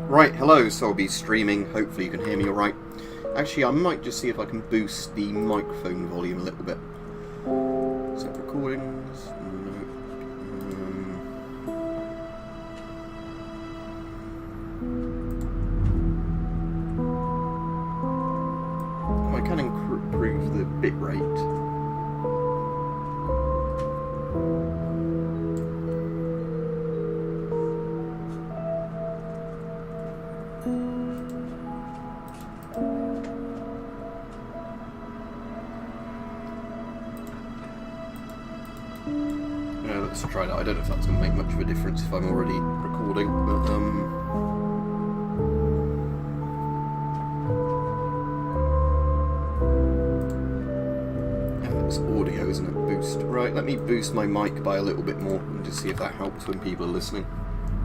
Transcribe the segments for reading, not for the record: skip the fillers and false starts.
Right, hello, so I'll be streaming, hopefully you can hear me alright. Actually, I might just see if I can boost the microphone volume a little bit. Set recordings, no. I can improve the bitrate. Let's try that. I don't know if that's going to make much of a difference if I'm already recording, but and it's audio, isn't it? Boost. Right, let me boost my mic by a little bit more and just see if that helps when people are listening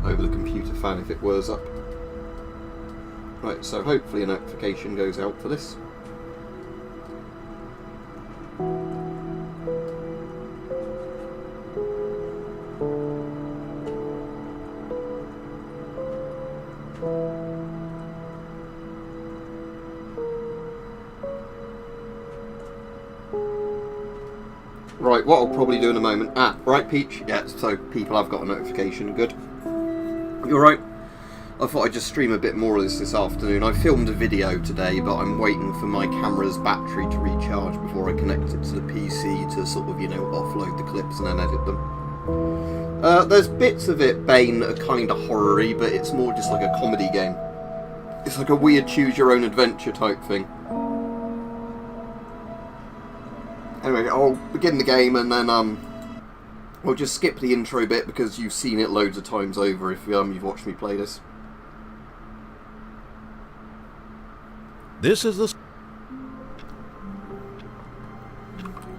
over the computer fan if it whirs up. Right, so hopefully a notification goes out for this. Right, what I'll probably do in a moment... right, Peach? Yeah, so people have got a notification. Good. You're right. I thought I'd just stream a bit more of this afternoon. I filmed a video today, but I'm waiting for my camera's battery to recharge before I connect it to the PC to sort of, you know, offload the clips and then edit them. There's bits of it, Bane, that are kind of horror-y, but it's more just like a comedy game. It's like a weird choose-your-own-adventure type thing. Anyway, I'll begin the game and then we'll just skip the intro bit because you've seen it loads of times over if you've watched me play this. This is the...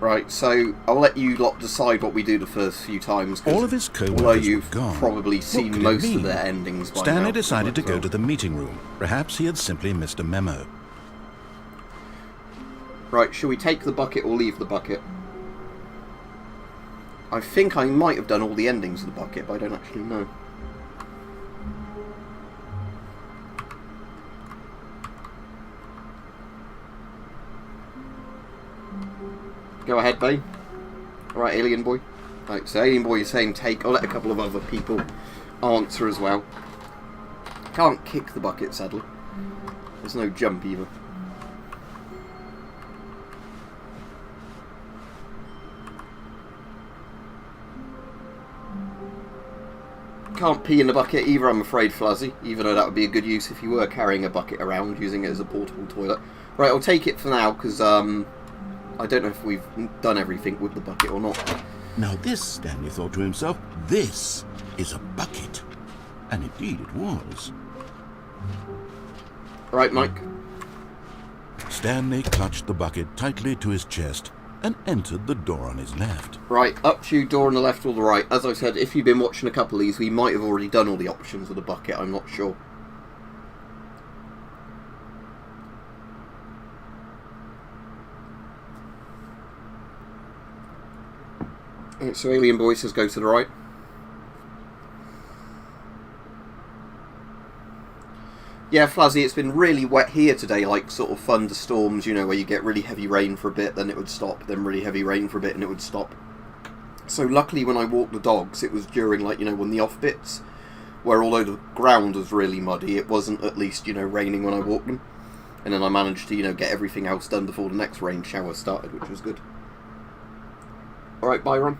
Right, so I'll let you lot decide what we do the first few times. All of his co-workers although you've were gone. probably seen most of their endings by Stanley now. decided to go to the meeting room. Perhaps he had simply missed a memo. Right, shall we take the bucket or leave the bucket? I think I might have done all the endings of the bucket, but I don't actually know. Go ahead, Bane. Alright, Alien Boy. Right, so Alien Boy is saying take. I'll let a couple of other people answer as well. Can't kick the bucket, sadly. There's no jump either. Can't pee in the bucket either, I'm afraid, Fluzzy, even though that would be a good use if you were carrying a bucket around, using it as a portable toilet. Right, I'll take it for now, because I don't know if we've done everything with the bucket or not. Now this, Stanley thought to himself, this is a bucket. And indeed it was. Right, Mike. Stanley clutched the bucket tightly to his chest and entered the door on his left. Right, up to you, door on the left or the right. As I said, if you've been watching a couple of these, we might have already done all the options with the bucket, I'm not sure. Right, so Alien Boy says go to the right. Yeah, Flazzy, it's been really wet here today, like sort of thunderstorms, you know, where you get really heavy rain for a bit, then it would stop, then really heavy rain for a bit, and it would stop. So luckily when I walked the dogs, it was during, like, you know, when the off bits, where although the ground was really muddy, it wasn't at least, you know, raining when I walked them. And then I managed to, you know, get everything else done before the next rain shower started, which was good. Alright, Byron.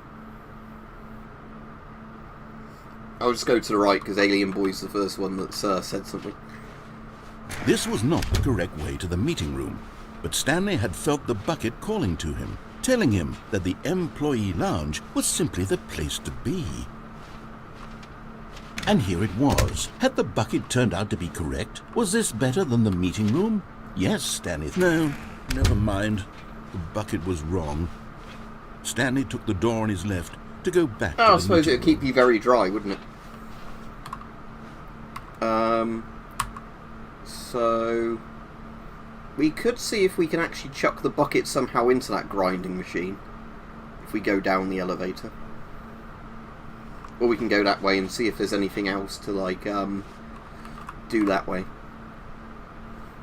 I'll just go to the right, because Alien Boy's the first one that's said something. This was not the correct way to the meeting room, but Stanley had felt the bucket calling to him, telling him that the employee lounge was simply the place to be. And here it was. Had the bucket turned out to be correct? Was this better than the meeting room? Yes, Stanley. No, never mind. The bucket was wrong. Stanley took the door on his left to go back to the I suppose it would room. keep you very dry, wouldn't it? So we could see if we can actually chuck the bucket somehow into that grinding machine if we go down the elevator. Or we can go that way and see if there's anything else to, like, do do that way.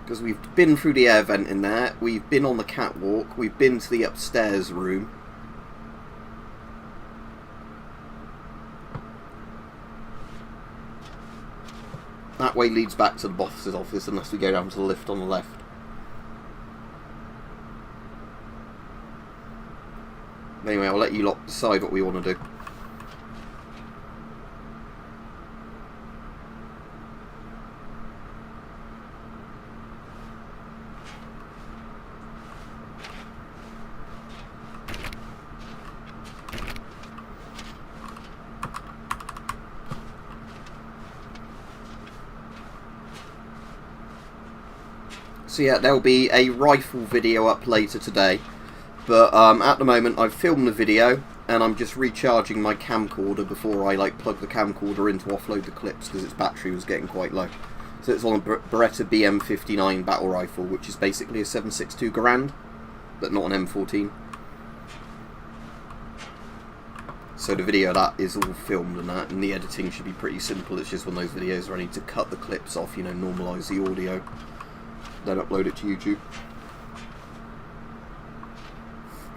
Because we've been through the air vent in there, we've been on the catwalk, we've been to the upstairs room. That way leads back to the boss's office unless we go down to the lift on the left. Anyway, I'll let you lot decide what we want to do. So yeah, there'll be a rifle video up later today, but at the moment I've filmed the video and I'm just recharging my camcorder before I plug the camcorder in to offload the clips because its battery was getting quite low. So it's on a Beretta BM59 battle rifle, which is basically a 7.62 Garand, but not an M14. So the video of that is all filmed and the editing should be pretty simple. It's just one of those videos where I need to cut the clips off, you know, normalise the audio, then upload it to YouTube.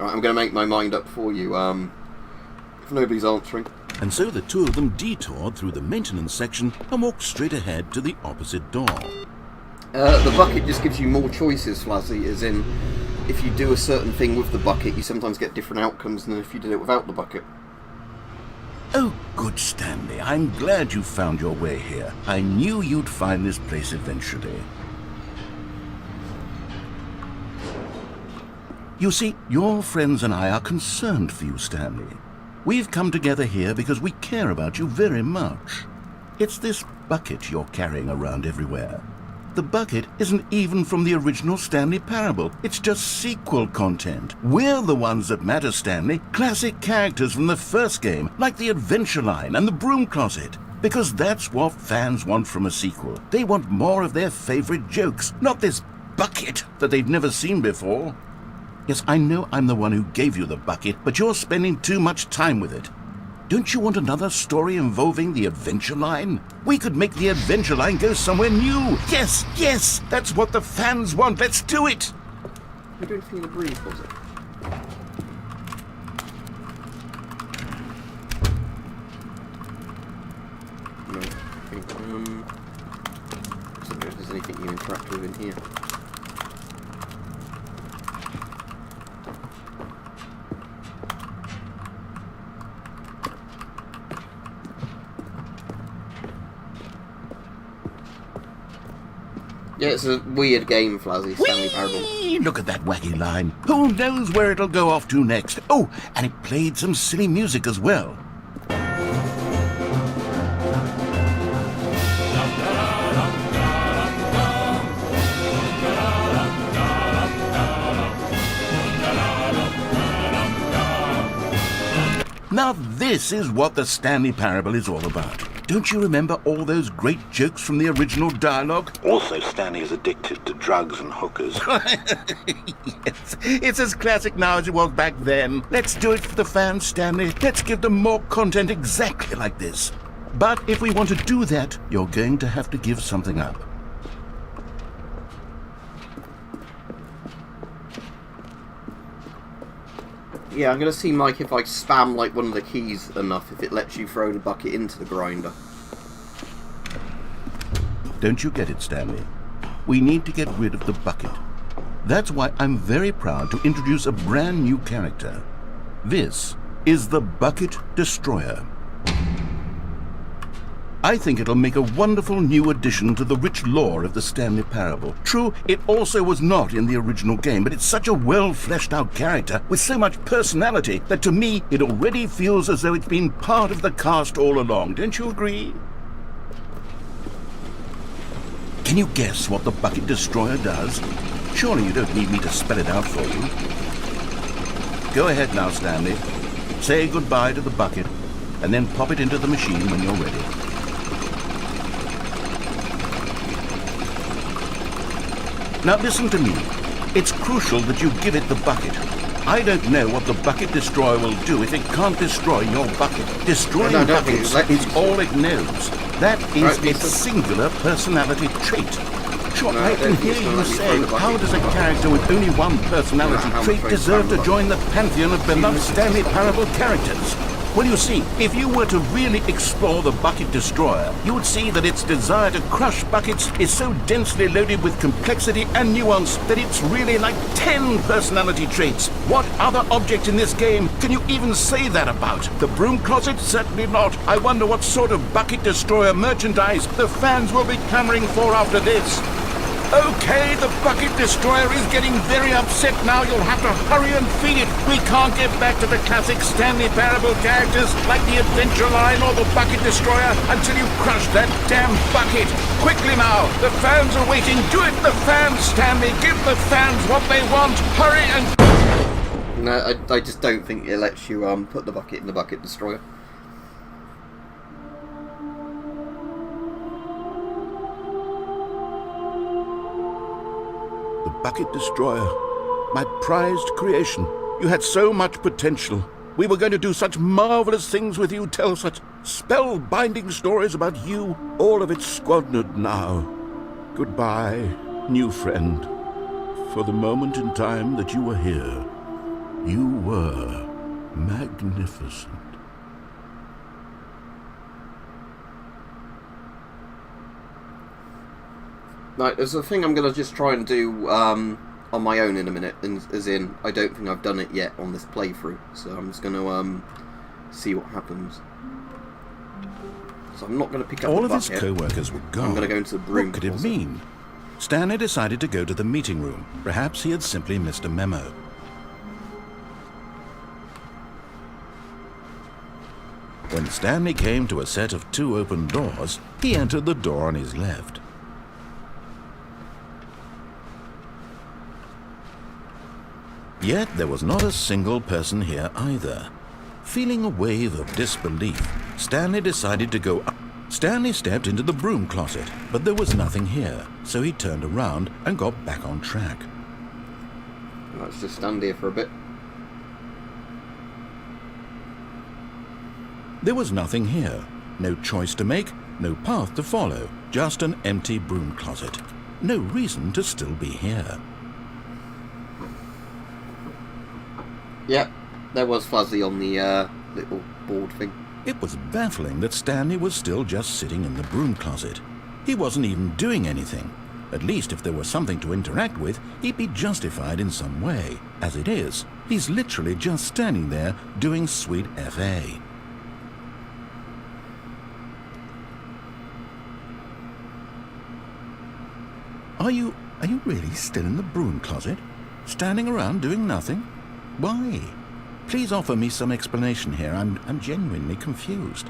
Alright, I'm going to make my mind up for you, if nobody's answering. And so the two of them detoured through the maintenance section and walked straight ahead to the opposite door. The bucket just gives you more choices, Flazzy, as in, if you do a certain thing with the bucket, you sometimes get different outcomes than if you did it without the bucket. Oh, good Stanley, I'm glad you found your way here. I knew you'd find this place eventually. You see, your friends and I are concerned for you, Stanley. We've come together here because we care about you very much. It's this bucket you're carrying around everywhere. The bucket isn't even from the original Stanley Parable. It's just sequel content. We're the ones that matter, Stanley. Classic characters from the first game, like the Adventure Line and the Broom Closet. Because that's what fans want from a sequel. They want more of their favorite jokes, not this bucket that they've never seen before. Yes, I know I'm the one who gave you the bucket, but you're spending too much time with it. Don't you want another story involving the Adventure Line? We could make the Adventure Line go somewhere new. Yes, yes, that's what the fans want. Let's do it. We're doing anything in the Broom Closet. No, I think, I don't know if there's anything you interact with in here. Yeah, it's a weird game, Flazzy, Stanley Parable. Look at that wacky line. Who knows where it'll go off to next? Oh, and it played some silly music as well. Now this is what the Stanley Parable is all about. Don't you remember all those great jokes from the original dialogue? Also, Stanley is addicted to drugs and hookers. Yes, it's as classic now as it was back then. Let's do it for the fans, Stanley. Let's give them more content exactly like this. But if we want to do that, you're going to have to give something up. Yeah, I'm going to see, Mike, if I spam one of the keys enough, if it lets you throw the bucket into the grinder. Don't you get it, Stanley? We need to get rid of the bucket. That's why I'm very proud to introduce a brand new character. This is the Bucket Destroyer. I think it'll make a wonderful new addition to the rich lore of the Stanley Parable. True, it also was not in the original game, but it's such a well-fleshed-out character with so much personality that to me it already feels as though it's been part of the cast all along. Don't you agree? Can you guess what the Bucket Destroyer does? Surely you don't need me to spell it out for you. Go ahead now, Stanley. Say goodbye to the bucket, and then pop it into the machine when you're ready. Now listen to me. It's crucial that you give it the bucket. I don't know what the Bucket Destroyer will do if it can't destroy your bucket. Destroying buckets is all it knows. That is Right, its singular personality trait. Sure, No, I can don't hear use you that. say, You throw the how bucket. does a character with only one personality how trait much deserve to weight join the pantheon of beloved Stanley Parable characters? Well, you see, if you were to really explore the Bucket Destroyer, you would see that its desire to crush buckets is so densely loaded with complexity and nuance that it's really like 10 personality traits. What other object in this game can you even say that about? The broom closet? Certainly not. I wonder what sort of Bucket Destroyer merchandise the fans will be clamoring for after this. Okay, the Bucket Destroyer is getting very upset now. You'll have to hurry and feed it. We can't get back to the classic Stanley Parable characters like the Adventure Line or the Bucket Destroyer until you crush that damn bucket. Quickly now, the fans are waiting. Do it, the fans, Stanley. Give the fans what they want. Hurry and... No, I just don't think it lets you put the bucket in the Bucket Destroyer. The Bucket Destroyer. My prized creation. You had so much potential. We were going to do such marvelous things with you, tell such spellbinding stories about you. All of it squandered now. Goodbye, new friend. For the moment in time that you were here, you were magnificent. Right, there's a thing I'm going to just try and do on my own in a minute, as in, I don't think I've done it yet on this playthrough, so I'm just going to see what happens. So I'm not going to pick up All the of his bucket. co-workers were gone. I'm going to go into the broom What could it closet. mean? Stanley decided to go to the meeting room. Perhaps he had simply missed a memo. When Stanley came to a set of 2 open doors, he entered the door on his left. Yet there was not a single person here either. Feeling a wave of disbelief, Stanley decided to go up. Stanley stepped into the broom closet, but there was nothing here, so he turned around and got back on track. Let's just stand here for a bit. There was nothing here. No choice to make, no path to follow, just an empty broom closet. No reason to still be here. Yep, there was Fuzzy on the little board thing. It was baffling that Stanley was still just sitting in the broom closet. He wasn't even doing anything. At least if there was something to interact with, he'd be justified in some way. As it is, he's literally just standing there doing sweet FA. Are you really still in the broom closet? Standing around doing nothing? Why? Please offer me some explanation here. I'm genuinely confused.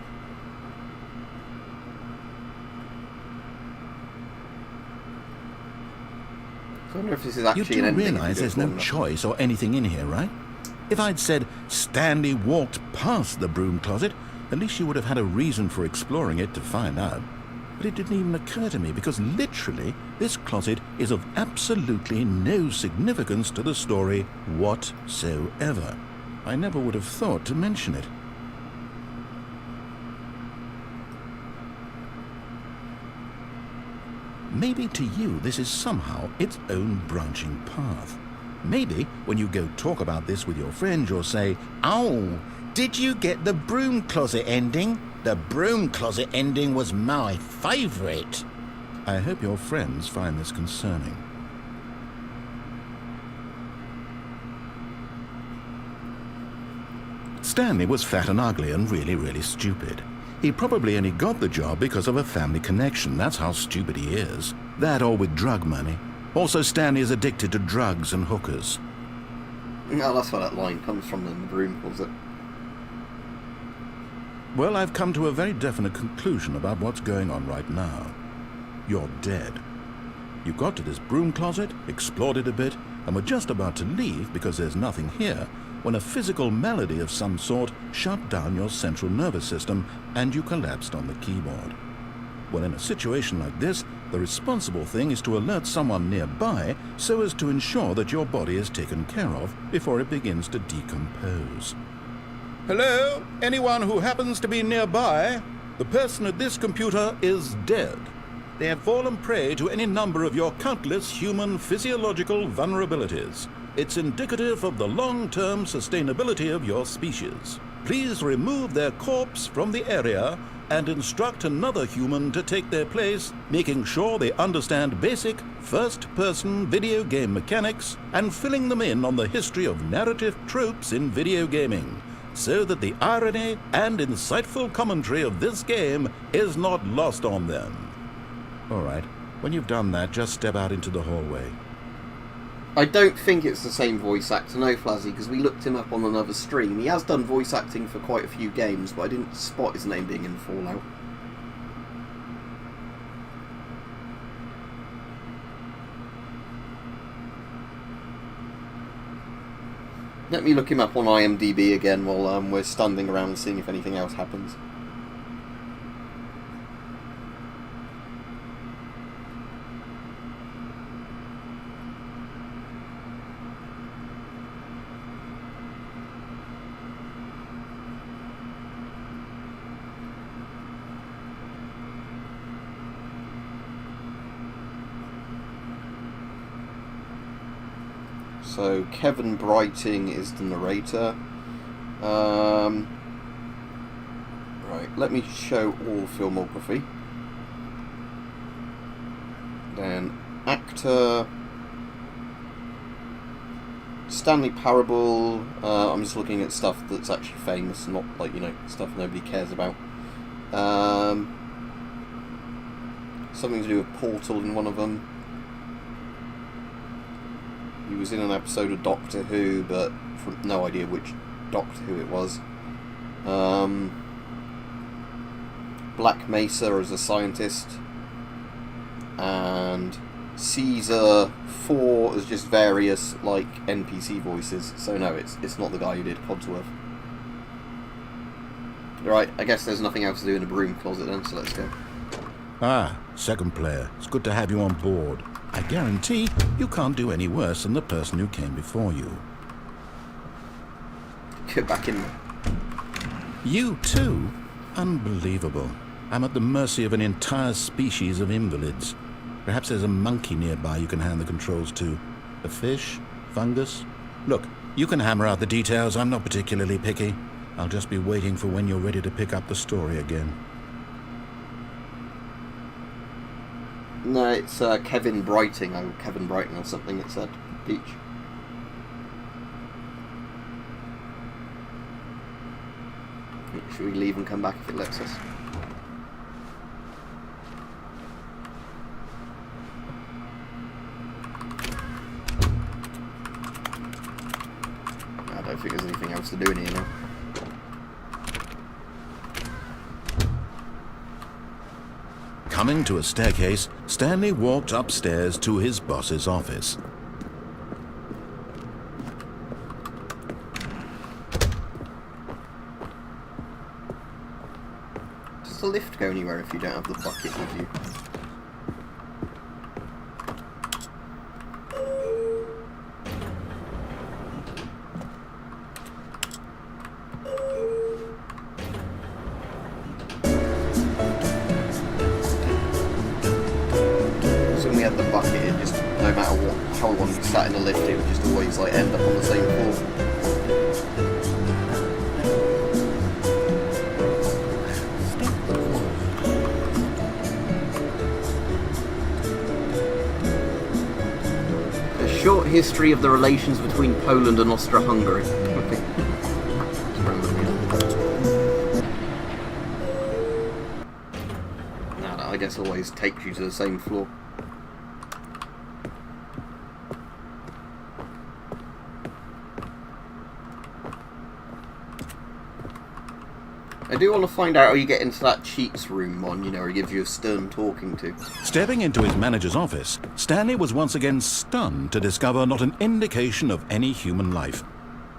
I wonder if this is You actually do an ending. realize there's no choice or anything in here, right? If I'd said Stanley walked past the broom closet, at least you would have had a reason for exploring it to find out. But it didn't even occur to me because literally this closet is of absolutely no significance to the story whatsoever. I never would have thought to mention it. Maybe to you this is somehow its own branching path. Maybe when you go talk about this with your friends you'll say, "Oh, did you get the broom closet ending? The broom closet ending was my favorite." I hope your friends find this concerning. Stanley was fat and ugly and really stupid. He probably only got the job because of a family connection. That's how stupid he is. That or with drug money. Also, Stanley is addicted to drugs and hookers. No, that's where that line comes from in the broom closet. Well, I've come to a very definite conclusion about what's going on right now. You're dead. You got to this broom closet, explored it a bit, and were just about to leave because there's nothing here when a physical malady of some sort shut down your central nervous system and you collapsed on the keyboard. Well, in a situation like this, the responsible thing is to alert someone nearby so as to ensure that your body is taken care of before it begins to decompose. Hello? Anyone who happens to be nearby? The person at this computer is dead. They have fallen prey to any number of your countless human physiological vulnerabilities. It's indicative of the long-term sustainability of your species. Please remove their corpse from the area and instruct another human to take their place, making sure they understand basic first-person video game mechanics and filling them in on the history of narrative tropes in video gaming, so that the irony and insightful commentary of this game is not lost on them. All right, when you've done that, just step out into the hallway. I don't think it's the same voice actor, no, Flazzy, because we looked him up on another stream. He has done voice acting for quite a few games, but I didn't spot his name being in Fallout. Let me look him up on IMDb again while we're standing around seeing if anything else happens. So Kevin Brighting is the narrator. Right, let me show all filmography. Then actor Stanley Parable. I'm just looking at stuff that's actually famous, not like, you know, stuff nobody cares about. Something to do with Portal in one of them. He was in an episode of Doctor Who, but no idea which Doctor Who it was. Black Mesa as a scientist. And Caesar 4 as just various, like, NPC voices. So no, it's not the guy who did Codsworth. Right, I guess there's nothing else to do in the broom closet then, so let's go. Ah, second player. It's good to have you on board. I guarantee you can't do any worse than the person who came before you. Get back in there. You too? Unbelievable. I'm at the mercy of an entire species of invalids. Perhaps there's a monkey nearby you can hand the controls to. A fish? Fungus? Look, you can hammer out the details. I'm not particularly picky. I'll just be waiting for when you're ready to pick up the story again. No, it's Kevin Brighting, or Kevin Brighton or something it said. Peach. Should we leave and come back if it lets us? I don't think there's anything else to do in here now. Coming to a staircase, Stanley walked upstairs to his boss's office. Does the lift go anywhere if you don't have the bucket with you? Sat in the lift, it would just always like end up on the same floor. A short history of the relations between Poland and Austro-Hungary. Okay. Nah, that I guess always takes you to the same floor. I do want to find out how you get into that cheats room one, you know, where he gives you a stern talking to. Stepping into his manager's office, Stanley was once again stunned to discover not an indication of any human life.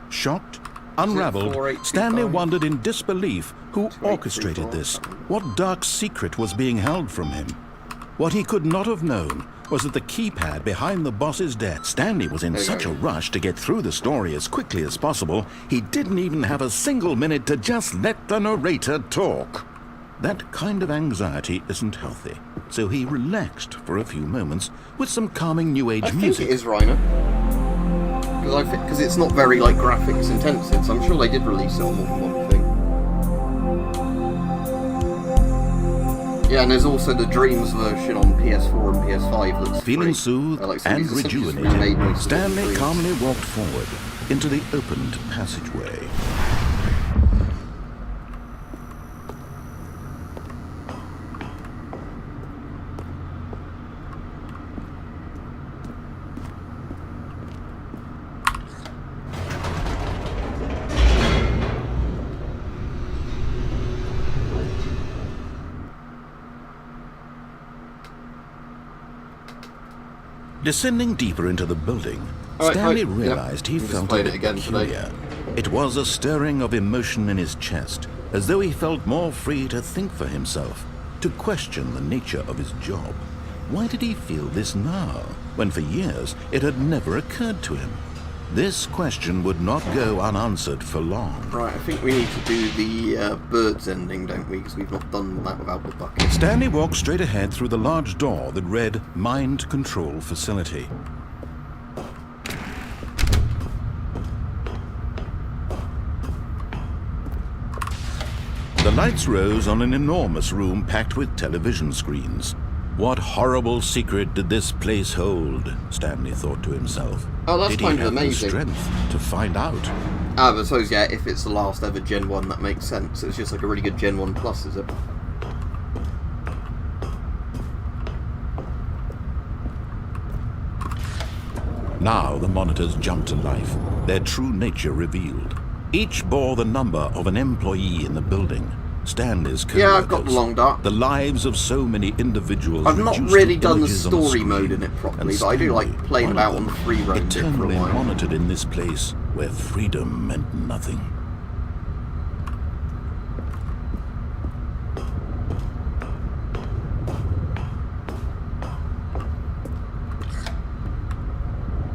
Shocked, unraveled, Stanley wondered in disbelief who orchestrated this, what dark secret was being held from him. What he could not have known was that the keypad behind the boss's desk. Stanley was in such a rush to get through the story as quickly as possible, he didn't even have a single minute to just let the narrator talk. That kind of anxiety isn't healthy, so he relaxed for a few moments with some calming New Age I think music. it is Rhino. Because it's not very like graphics intensive, so I'm sure they did release it on more than one thing. Yeah, and there's also the Dreams version on PS4 and PS5 that's Feeling free. soothed So and these are essentially just remade rejuvenated, most of the Stanley Dreams. calmly walked forward into the opened passageway. Descending deeper into the building, All right, Stanley right, realized he we just felt a played bit it again today. peculiar. It was a stirring of emotion in his chest, as though he felt more free to think for himself, to question the nature of his job. Why did he feel this now, when for years it had never occurred to him? This question would not go unanswered for long. Right, I think we need to do the birds ending, don't we? Because we've not done that without the bucket. Stanley walked straight ahead through the large door that read Mind Control Facility. The lights rose on an enormous room packed with television screens. What horrible secret did this place hold? Stanley thought to himself. Oh, that's did kind he of have amazing. the strength to find out? Ah, but I suppose, yeah, if it's the last ever Gen 1, that makes sense. It's just like a really good Gen 1 Plus, is it? Now the monitors jumped to life, their true nature revealed. Each bore the number of an employee in the building. Stanley's co-workers. Yeah, I've got the long dark. The lives of so many individuals. I've not reduced really to done the images on story screen. mode in it properly, And but I do like Stanley, playing one about of on the them, free roam bit for a eternally while. monitored in this place where freedom meant nothing.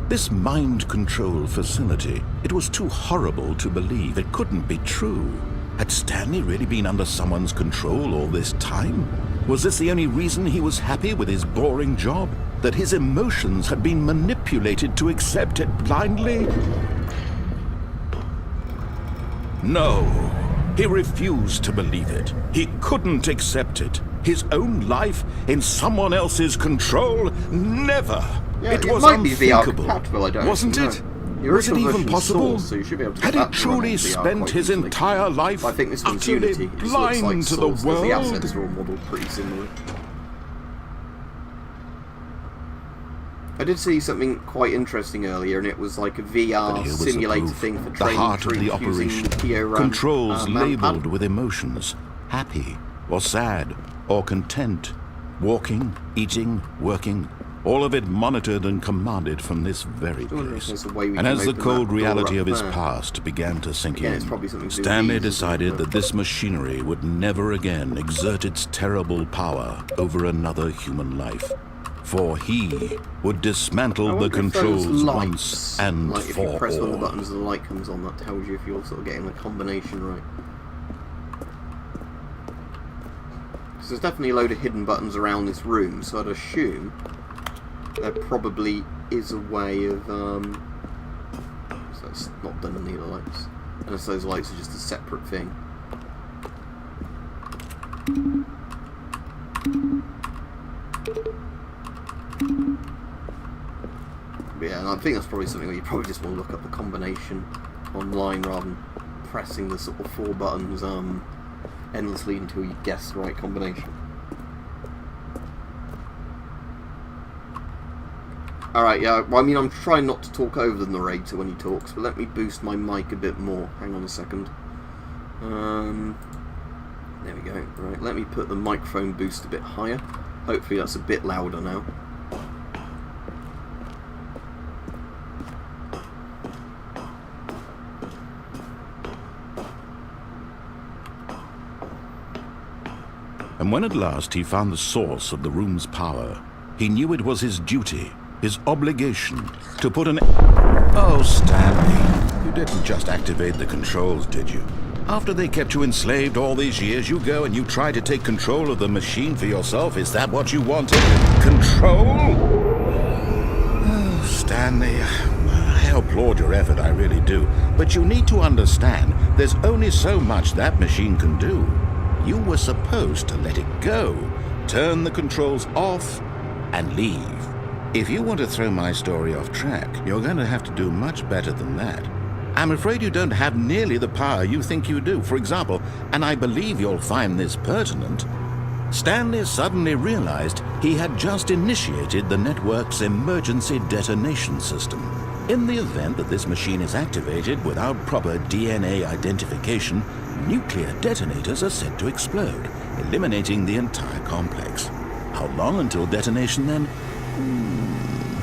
This mind control facility, it was too horrible to believe. It couldn't be true. Had Stanley really been under someone's control all this time? Was this the only reason he was happy with his boring job? That his emotions had been manipulated to accept it blindly? No, he refused to believe it. He couldn't accept it. His own life in someone else's control? Never! Yeah, it was might be VR unthinkable, compatible, I don't wasn't actually it? know. The Was it original even version's possible? Source, so you should be able to Had get he that to run truly on VR spent quite his easily. entire life But I think this one's utterly Unity. It just looks blind like to the Source, 'cause the assets world? are all modelled pretty similar. I did see something quite interesting earlier, and it was like a But VR here was the simulator proof, thing for the training heart of the troops using operation. Keo, Controls manpad. labeled with emotions, happy or sad or content, walking, eating, working, all of it monitored and commanded from this very I wonder if place. there's a way we And can as the open cold that door reality up of his there. past began to sink Again, in, it's probably something to do with Stanley these, decided isn't it? that this machinery would never again exert its terrible power over another human life. For he would I dismantle wonder the if those controls lights, once and like if for you press one of the all. buttons and the light comes on, that tells you if you're sort of getting the combination right. Because there's definitely a load of hidden buttons around this room, so I'd assume there probably is a way of so it's not done in the other lights. Unless those lights are just a separate thing. But yeah, and I think that's probably something where you probably just want to look up the combination online rather than pressing the sort of 4 buttons endlessly until you guess the right combination. Alright, yeah, well, I mean, I'm trying not to talk over the narrator when he talks, but let me boost my mic a bit more. Hang on a second. There we go. Right, let me put the microphone boost a bit higher. Hopefully that's a bit louder now. And when at last he found the source of the room's power, he knew it was his duty, his obligation, to put an... Oh, Stanley, you didn't just activate the controls, did you? After they kept you enslaved all these years, you go and you try to take control of the machine for yourself. Is that what you wanted? Control? Oh, Stanley, I applaud your effort, I really do. But you need to understand, there's only so much that machine can do. You were supposed to let it go, turn the controls off, and leave. If you want to throw my story off track, you're going to have to do much better than that. I'm afraid you don't have nearly the power you think you do. For example, and I believe you'll find this pertinent, Stanley suddenly realized he had just initiated the network's emergency detonation system. In the event that this machine is activated without proper DNA identification, nuclear detonators are said to explode, eliminating the entire complex. How long until detonation then?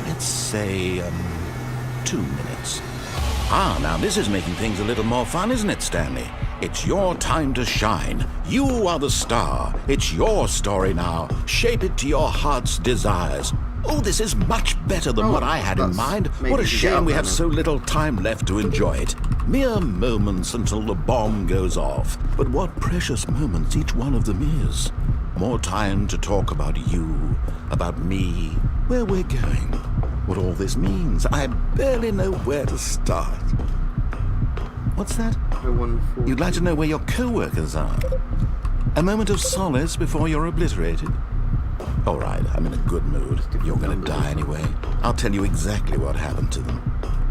Let's say, 2 minutes. Now this is making things a little more fun, isn't it, Stanley? It's your time to shine. You are the star. It's your story now. Shape it to your heart's desires. Oh, this is much better than what I had in mind. What a shame we have so little time left to enjoy it. Mere moments until the bomb goes off. But what precious moments each one of them is. More time to talk about you, about me, where we're going, what all this means. I barely know where to start. What's that? You'd like to know where your co-workers are? A moment of solace before you're obliterated? All right, I'm in a good mood. You're going to die anyway. I'll tell you exactly what happened to them.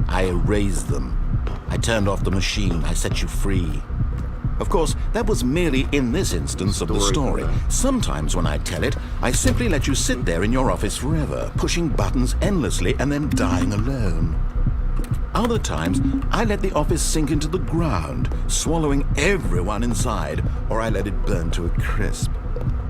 I erased them. I turned off the machine. I set you free. Of course, that was merely in this instance of the story. Sometimes when I tell it, I simply let you sit there in your office forever, pushing buttons endlessly and then dying alone. Other times, I let the office sink into the ground, swallowing everyone inside, or I let it burn to a crisp.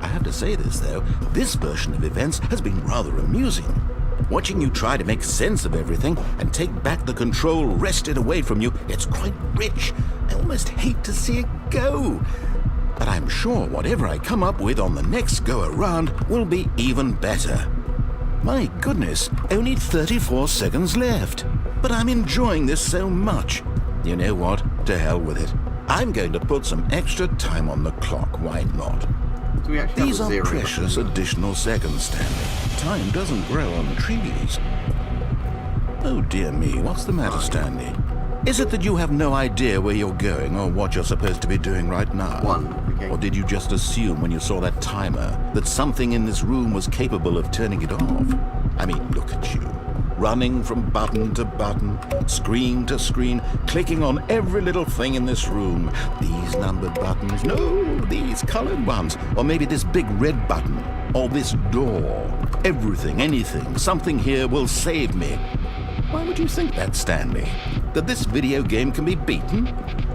I have to say this, though, this version of events has been rather amusing. Watching you try to make sense of everything and take back the control wrested away from you, it's quite rich. I almost hate to see it go. But I'm sure whatever I come up with on the next go-around will be even better. My goodness, only 34 seconds left. But I'm enjoying this so much. You know what? To hell with it. I'm going to put some extra time on the clock, why not? These are precious additional seconds, Stanley. Time doesn't grow on trees. Oh dear me, what's the matter, Stanley? Is it that you have no idea where you're going or what you're supposed to be doing right now? Okay. Or did you just assume when you saw that timer that something in this room was capable of turning it off? I mean, look at you. Running from button to button, screen to screen, clicking on every little thing in this room. These numbered buttons, no, these colored ones. Or maybe this big red button, or this door. Everything, anything, something here will save me. Why would you think that, Stanley? That this video game can be beaten?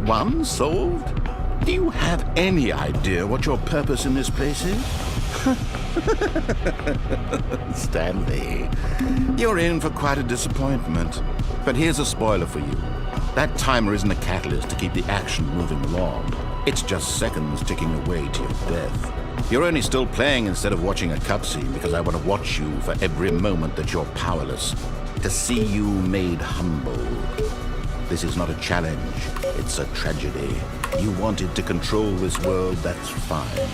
Won? Solved? Do you have any idea what your purpose in this place is? Stanley, you're in for quite a disappointment. But here's a spoiler for you. That timer isn't a catalyst to keep the action moving along. It's just seconds ticking away to your death. You're only still playing instead of watching a cutscene because I want to watch you for every moment that you're powerless. To see you made humble. This is not a challenge. It's a tragedy. You wanted to control this world, that's fine.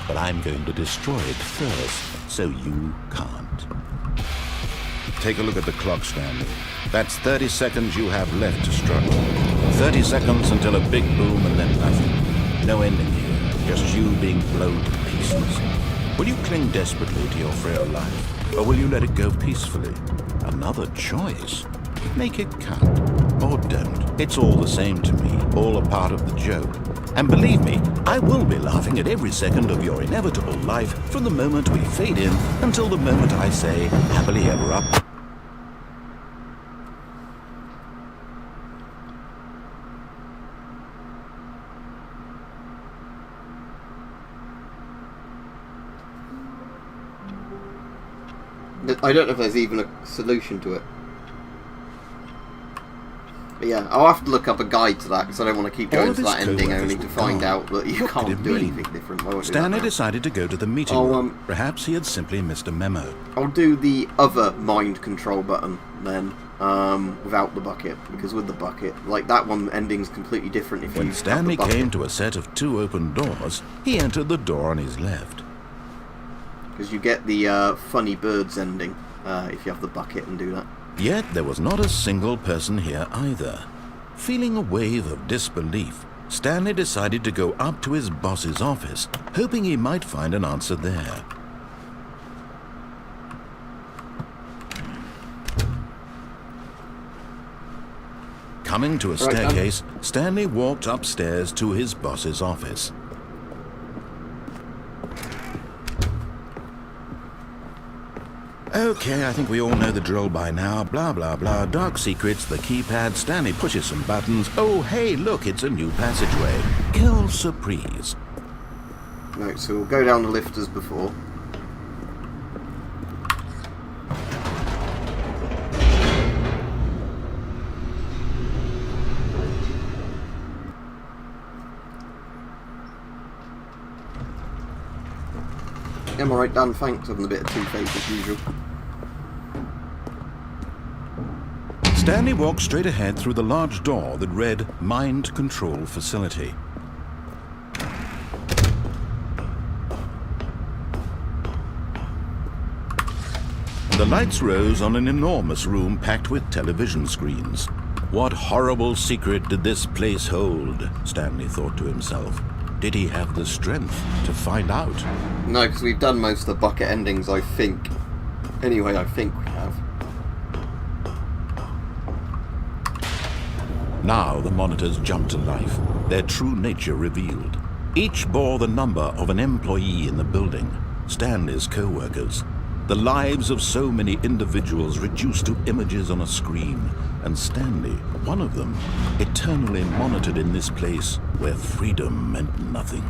But I'm going to destroy it first, so you can't. Take a look at the clock, Stanley. That's 30 seconds you have left to struggle. 30 seconds until a big boom and then nothing. No ending here, just you being blown to pieces. Will you cling desperately to your frail life, or will you let it go peacefully? Another choice. Make it count, or don't. It's all the same to me, all a part of the joke. And believe me, I will be laughing at every second of your inevitable life from the moment we fade in until the moment I say, happily ever up. I don't know if there's even a solution to it. But yeah, I'll have to look up a guide to that because I don't want to keep going to that ending only to find out that you can't do anything different. Stanley decided to go to the meeting room. Perhaps he had simply missed a memo. I'll do the other mind control button then. without the bucket, because with the bucket, like that one, ending's completely different if you When have Stanley the bucket. came to a set of 2 open doors, he entered the door on his left. Because you get the funny birds ending if you have the bucket and do that. Yet there was not a single person here either. Feeling a wave of disbelief, Stanley decided to go up to his boss's office, hoping he might find an answer there. Coming to a staircase, Stanley walked upstairs to his boss's office. Okay, I think we all know the drill by now. Blah, blah, blah. Dark secrets, the keypad. Stanley pushes some buttons. Oh, hey, look, it's a new passageway. Quelle surprise. Right, so we'll go down the lift as before. I'm alright, Dan, thanks. Having a bit of toothache as usual. Stanley walked straight ahead through the large door that read Mind Control Facility. The lights rose on an enormous room packed with television screens. What horrible secret did this place hold? Stanley thought to himself. Did he have the strength to find out? No, because we've done most of the bucket endings, I think. Anyway, I think we have. Now the monitors jumped to life, their true nature revealed. Each bore the number of an employee in the building, Stanley's co-workers. The lives of so many individuals reduced to images on a screen, and Stanley, one of them, eternally monitored in this place where freedom meant nothing.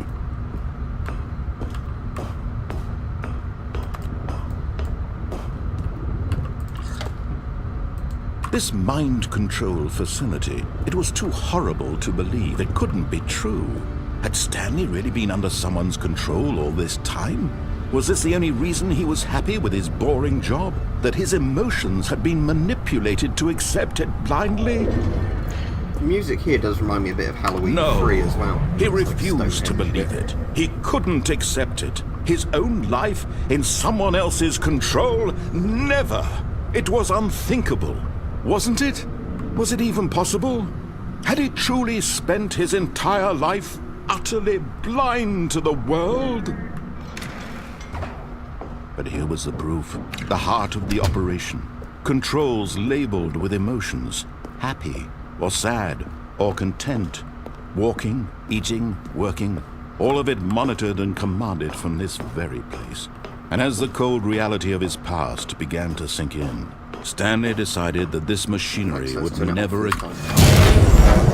This mind control facility, it was too horrible to believe. It couldn't be true. Had Stanley really been under someone's control all this time? Was this the only reason he was happy with his boring job? That his emotions had been manipulated to accept it blindly? The music here does remind me a bit of Halloween No. 3 as well. He It's like refused to Stonehenge believe bit. it. He couldn't accept it. His own life in someone else's control? Never! It was unthinkable. Wasn't it? Was it even possible? Had he truly spent his entire life utterly blind to the world? But here was the proof, the heart of the operation. Controls labeled with emotions, happy or sad or content. Walking, eating, working, all of it monitored and commanded from this very place. And as the cold reality of his past began to sink in, Stanley decided that this machinery Right, so let's would turn it off never... this time.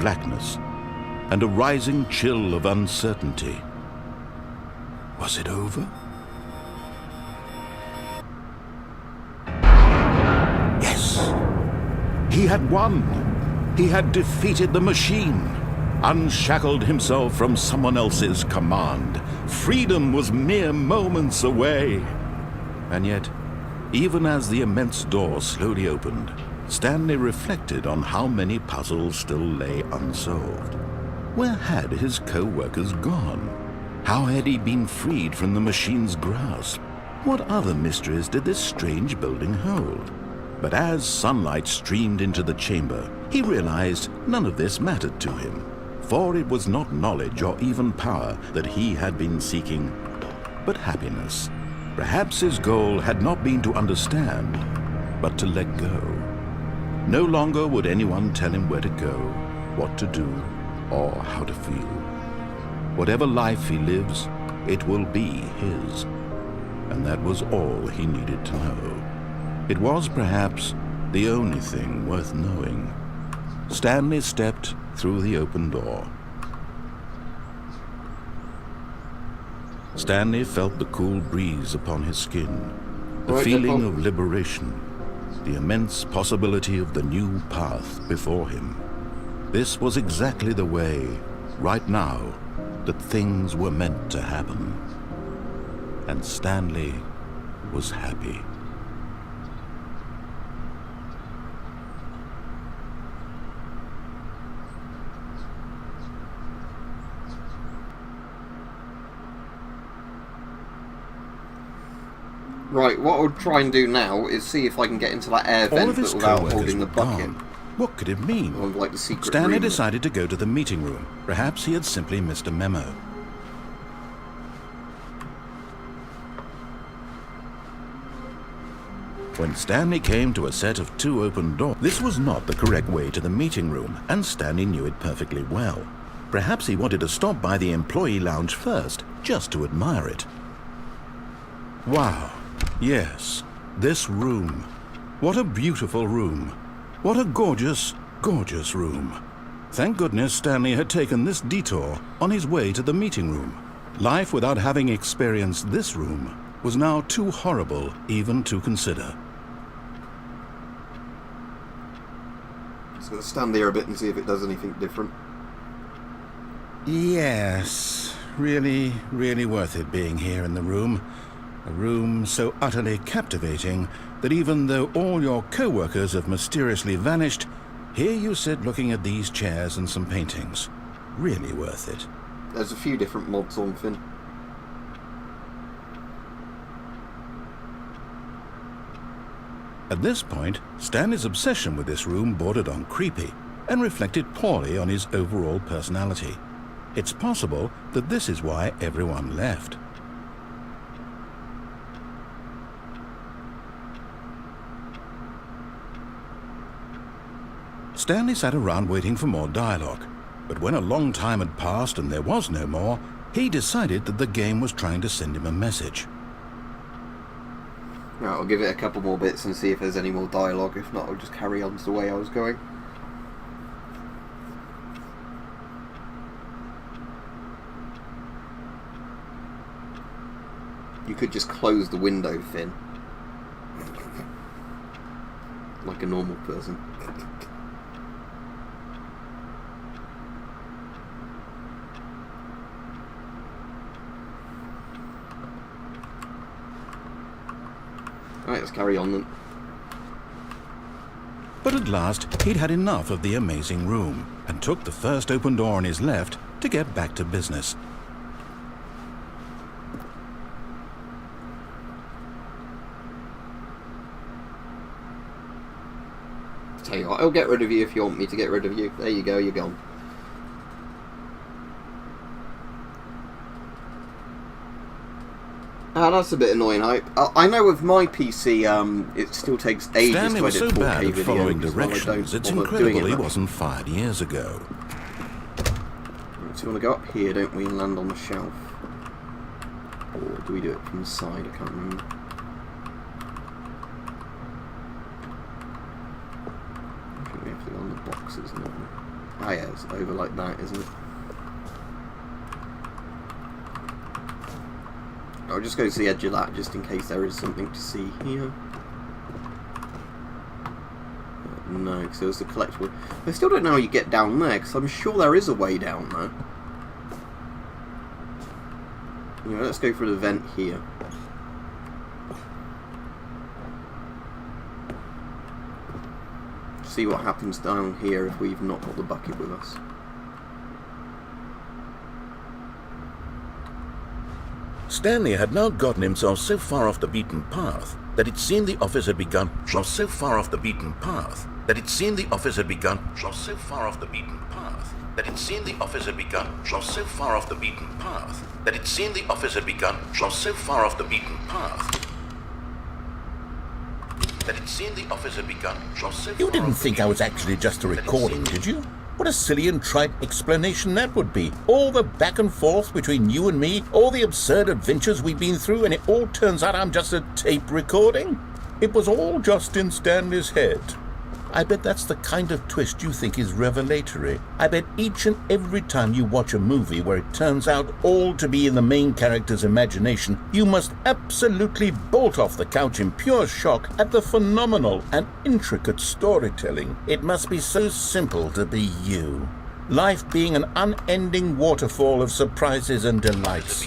blackness, and a rising chill of uncertainty. Was it over? Yes! He had won! He had defeated the machine, unshackled himself from someone else's command. Freedom was mere moments away. And yet, even as the immense door slowly opened, Stanley reflected on how many puzzles still lay unsolved. Where had his co-workers gone? How had he been freed from the machine's grasp? What other mysteries did this strange building hold? But as sunlight streamed into the chamber, he realized none of this mattered to him, for it was not knowledge or even power that he had been seeking, but happiness. Perhaps his goal had not been to understand, but to let go. No longer would anyone tell him where to go, what to do, or how to feel. Whatever life he lives, it will be his. And that was all he needed to know. It was perhaps the only thing worth knowing. Stanley stepped through the open door. Stanley felt the cool breeze upon his skin, the Right, feeling Paul. of liberation. the immense possibility of the new path before him. This was exactly the way, right now, that things were meant to happen. And Stanley was happy. Right, what I'll try and do now is see if I can get into that air All vent of his without co-workers holding the were bucket. gone. What could it mean? Or like the secret Stanley room. decided to go to the meeting room. Perhaps he had simply missed a memo. When Stanley came to a set of 2 open doors, this was not the correct way to the meeting room, and Stanley knew it perfectly well. Perhaps he wanted to stop by the employee lounge first, just to admire it. Wow. Yes, this room. What a beautiful room. What a gorgeous, gorgeous room. Thank goodness Stanley had taken this detour on his way to the meeting room. Life without having experienced this room was now too horrible even to consider. Just going to stand there a bit and see if it does anything different. Yes, really, really worth it being here in the room. A room so utterly captivating that even though all your co-workers have mysteriously vanished, here you sit looking at these chairs and some paintings. Really worth it. There's a few different mods on Finn. At this point, Stanley's obsession with this room bordered on creepy and reflected poorly on his overall personality. It's possible that this is why everyone left. Stanley sat around waiting for more dialogue, but when a long time had passed and there was no more, he decided that the game was trying to send him a message. Right, I'll give it a couple more bits and see if there's any more dialogue. If not, I'll just carry on to the way I was going. You could just close the window, Finn. Like a normal person. Alright, let's carry on then. But at last, he'd had enough of the amazing room and took the first open door on his left to get back to business. Tell you what, I'll get rid of you if you want me to get rid of you. There you go, you're gone. Ah, that's a bit annoying. I know with my PC, it still takes ages Stanley to was edit so 4K bad at video. following because, well, I directions, don't it's bother incredible doing he it much. wasn't 5 years ago. So we want to go up here, don't we, and land on the shelf? Or do we do it from the side? I can't remember. I think we have to go on the boxes, don't we? Ah yeah, it's over like that, isn't it? I'll just go to the edge of that, just in case there is something to see here. No, because it was the collectible. I still don't know how you get down there, because I'm sure there is a way down there. Anyway, let's go for the vent here. See what happens down here if we've not got the bucket with us. Stanley had now gotten himself so far off the beaten path that it seemed the office had begun. So far off the beaten path that it seemed the office had begun. So far off the beaten path that it seemed the office had begun. So far off the beaten path that it seemed the office had begun. So far off the beaten path that it seemed the office had begun. You didn't think I was actually just a recording, did you? What a silly and trite explanation that would be. All the back and forth between you and me, all the absurd adventures we've been through, and it all turns out I'm just a tape recording? It was all just in Stanley's head. I bet that's the kind of twist you think is revelatory. I bet each and every time you watch a movie where it turns out all to be in the main character's imagination, you must absolutely bolt off the couch in pure shock at the phenomenal and intricate storytelling. It must be so simple to be you. Life being an unending waterfall of surprises and delights.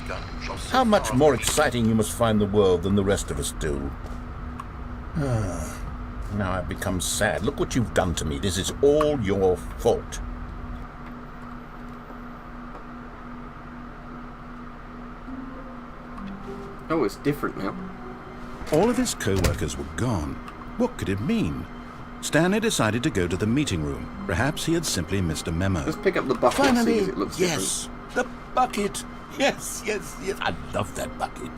How much more exciting you must find the world than the rest of us do. Now I've become sad. Look what you've done to me. This is all your fault. Oh, it's different now. All of his co-workers were gone. What could it mean? Stanley decided to go to the meeting room. Perhaps he had simply missed a memo. Let's pick up the bucket. Finally, see as it looks yes, the bucket. Yes. I love that bucket.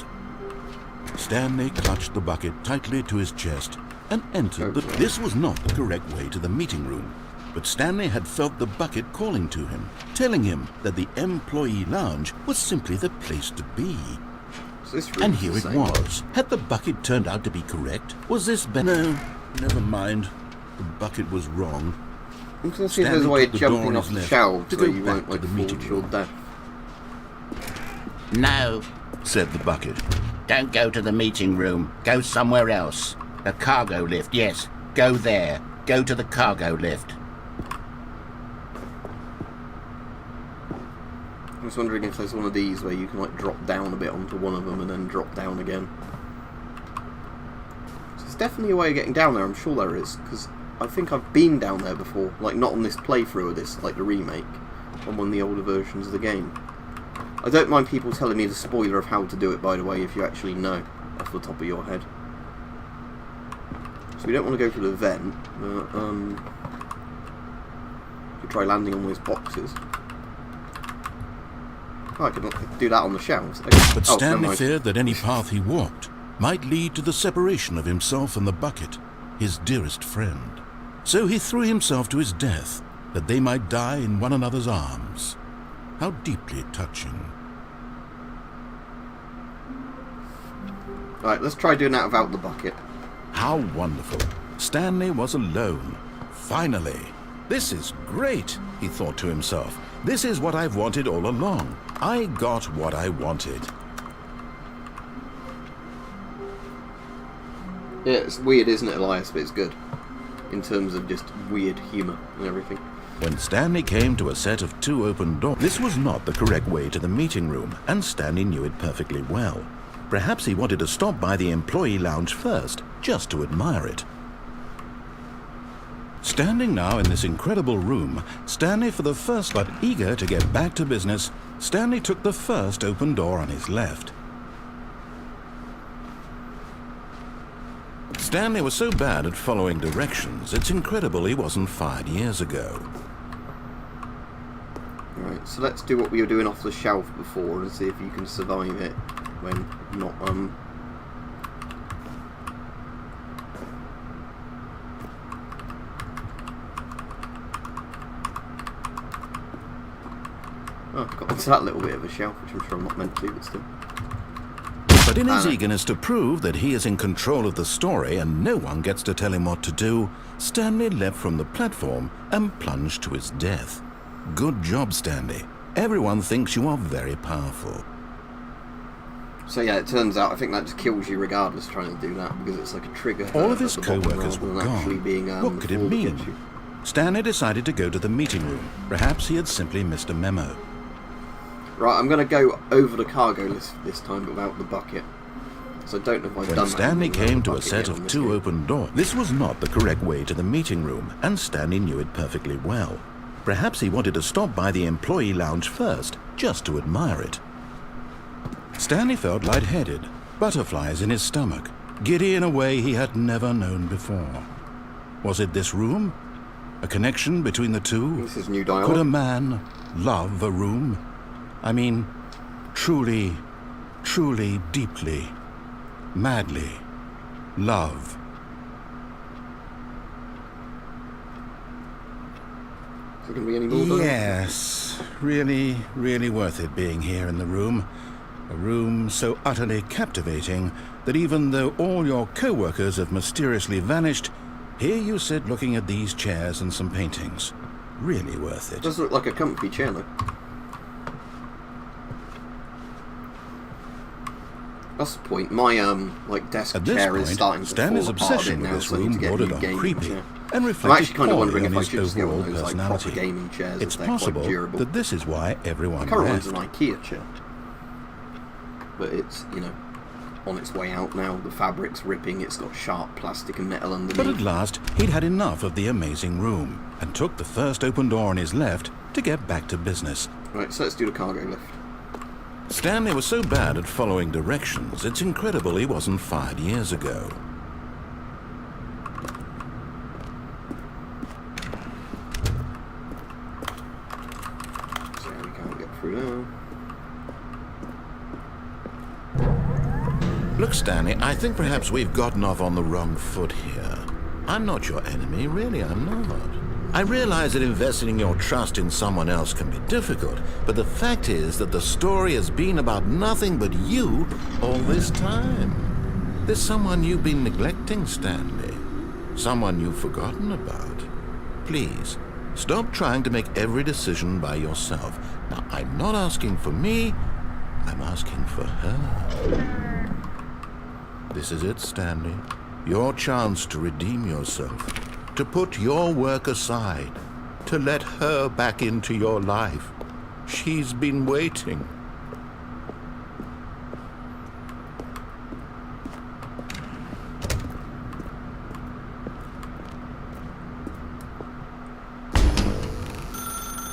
Stanley clutched the bucket tightly to his chest and entered. This was not the correct way to the meeting room. But Stanley had felt the bucket calling to him, telling him that the employee lounge was simply the place to be. And here it was. Had the bucket turned out to be correct? Was this better? No, never mind. The bucket was wrong. I'm going to see if there's a way of jumping off the shelves so you won't like fall to your death. No, said the bucket. don't go to the meeting room. Go somewhere else. The cargo lift, yes. Go there. Go to the cargo lift. I was wondering if there's one of these where you can like drop down a bit onto one of them and then drop down again. So there's definitely a way of getting down there, I'm sure there is, because I think I've been down there before, like not on this playthrough of this, like the remake, on one of the older versions of the game. I don't mind people telling me the spoiler of how to do it, by the way, if you actually know off the top of your head. So we don't want to go through the vent, but you could try landing on those boxes. Oh, I could do that on the shelves. Okay. But Stanley feared that any path he walked might lead to the separation of himself and the bucket, his dearest friend. So he threw himself to his death, that they might die in one another's arms. How deeply touching. Right, let's try doing that without the bucket. How wonderful. Stanley was alone. Finally. This is great, he thought to himself. This is what I've wanted all along. I got what I wanted. Yeah, it's weird, isn't it, Elias? But it's good. In terms of just weird humour and everything. When Stanley came to a set of 2 open doors, this was not the correct way to the meeting room, and Stanley knew it perfectly well. Perhaps he wanted to stop by the employee lounge first, just to admire it. Standing now in this incredible room, Stanley for the first, but eager to get back to business, Stanley took the first open door on his left. Stanley was so bad at following directions, it's incredible he wasn't fired years ago. Right, so let's do what we were doing off the shelf before and see if you can survive it when not, Oh, got onto that little bit of a shelf, which I'm sure I'm not meant to, but still. But in his eagerness to prove that he is in control of the story and no one gets to tell him what to do, Stanley leapt from the platform and plunged to his death. Good job, Stanley. Everyone thinks you are very powerful. So yeah, it turns out I think that just kills you regardless trying to do that, because it's like a trigger. All of his co-workers were gone. What could it mean? Stanley decided to go to the meeting room. Perhaps he had simply missed a memo. Right, I'm going to go over the cargo list this time, but without the bucket. So I don't know if I've done that. When Stanley came to a set of 2 open doors, this was not the correct way to the meeting room, and Stanley knew it perfectly well. Perhaps he wanted to stop by the employee lounge first, just to admire it. Stanley felt lightheaded, butterflies in his stomach, giddy in a way he had never known before. Was it this room? A connection between the two? This is new dialogue. Could a man love a room? I mean, truly, truly, deeply, madly love. Is there going to be any more? Yes, really, really worth it being here in the room. A room so utterly captivating that even though all your co-workers have mysteriously vanished, Here you sit looking at these chairs and some paintings. Really worth It it. does look like a comfy chair, though. That's the point. My like desk At this chair point, is starting to Stanley's fall apart a obsession bit with now, this so I need to room get a bordered new on gaming creepy chair. and I'm reflected actually kind of poorly wondering on if I his should just get one overall of those like proper personality. gaming chairs. It's if they're quite possible durable. that this is why My everyone current one's left. an IKEA chair, but it's, you know, on its way out now. The fabric's ripping. It's got sharp plastic and metal underneath. But at last, he'd had enough of the amazing room and took the first open door on his left to get back to business. Right, so let's do the cargo lift. Stanley was so bad at following directions, it's incredible he wasn't fired years ago. So we can't get through now. Look, Stanley, I think perhaps we've gotten off on the wrong foot here. I'm not your enemy, really, I'm not. I realize that investing your trust in someone else can be difficult, but the fact is that the story has been about nothing but you all this time. There's someone you've been neglecting, Stanley. Someone you've forgotten about. Please, stop trying to make every decision by yourself. Now, I'm not asking for me, I'm asking for her. This is it, Stanley. Your chance to redeem yourself. To put your work aside, to let her back into your life. She's been waiting.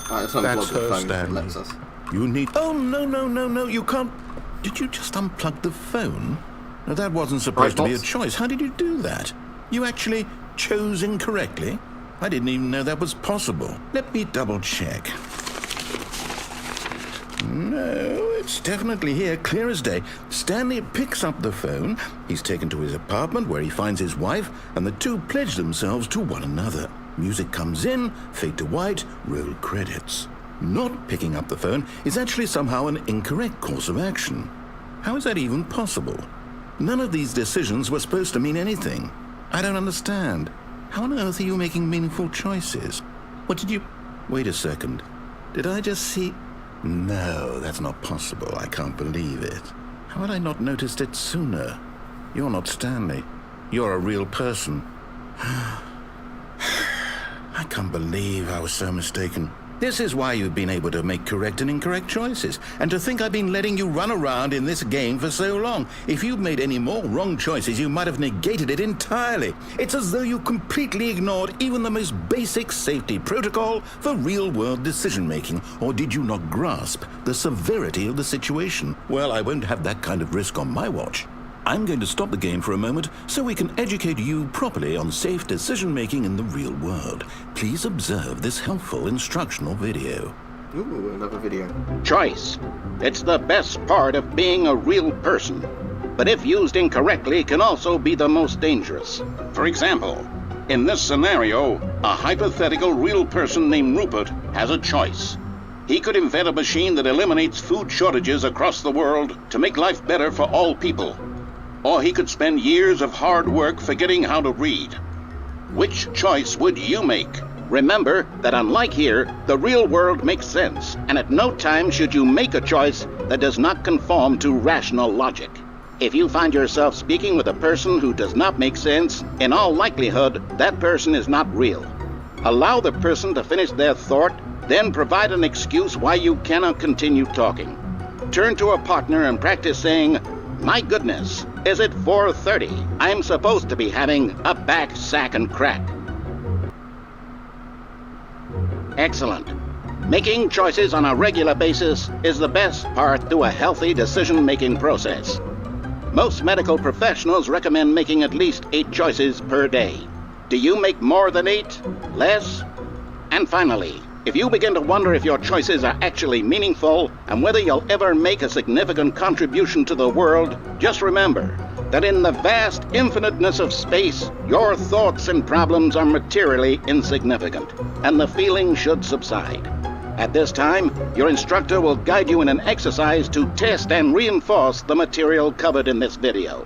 Alright, let's That's unplug the her, phone. It Stanley. lets us. You need... Oh, no, you can't... Did you just unplug the phone? No, that wasn't supposed to be a boss. choice. How did you do that? You actually chose incorrectly? I didn't even know that was possible. Let me double check. No, it's definitely here, clear as day. Stanley picks up the phone. He's taken to his apartment where he finds his wife, and the two pledge themselves to one another. Music comes in, fade to white, roll credits. Not picking up the phone is actually somehow an incorrect course of action. How is that even possible? None of these decisions were supposed to mean anything. I don't understand. How on earth are you making meaningful choices? What did you... Wait a second. Did I just see... No, that's not possible. I can't believe it. How had I not noticed it sooner? You're not Stanley. You're a real person. I can't believe I was so mistaken. This is why you've been able to make correct and incorrect choices. And to think I've been letting you run around in this game for so long. If you'd made any more wrong choices, you might have negated it entirely. It's as though you completely ignored even the most basic safety protocol for real-world decision-making. Or did you not grasp the severity of the situation? Well, I won't have that kind of risk on my watch. I'm going to stop the game for a moment so we can educate you properly on safe decision-making in the real world. Please observe this helpful instructional video. Ooh, another video. Choice. It's the best part of being a real person. But if used incorrectly, can also be the most dangerous. For example, in this scenario, a hypothetical real person named Rupert has a choice. He could invent a machine that eliminates food shortages across the world to make life better for all people. Or he could spend years of hard work forgetting how to read. Which choice would you make? Remember that unlike here, the real world makes sense, and at no time should you make a choice that does not conform to rational logic. If you find yourself speaking with a person who does not make sense, in all likelihood, that person is not real. Allow the person to finish their thought, then provide an excuse why you cannot continue talking. Turn to a partner and practice saying, "My goodness, is it 4:30? I'm supposed to be having a back, sack, and crack." Excellent. Making choices on a regular basis is the best part to a healthy decision-making process. Most medical professionals recommend making at least 8 choices per day. Do you make more than 8? Less? And finally, if you begin to wonder if your choices are actually meaningful and whether you'll ever make a significant contribution to the world, just remember that in the vast infiniteness of space, your thoughts and problems are materially insignificant, and the feeling should subside. At this time, your instructor will guide you in an exercise to test and reinforce the material covered in this video.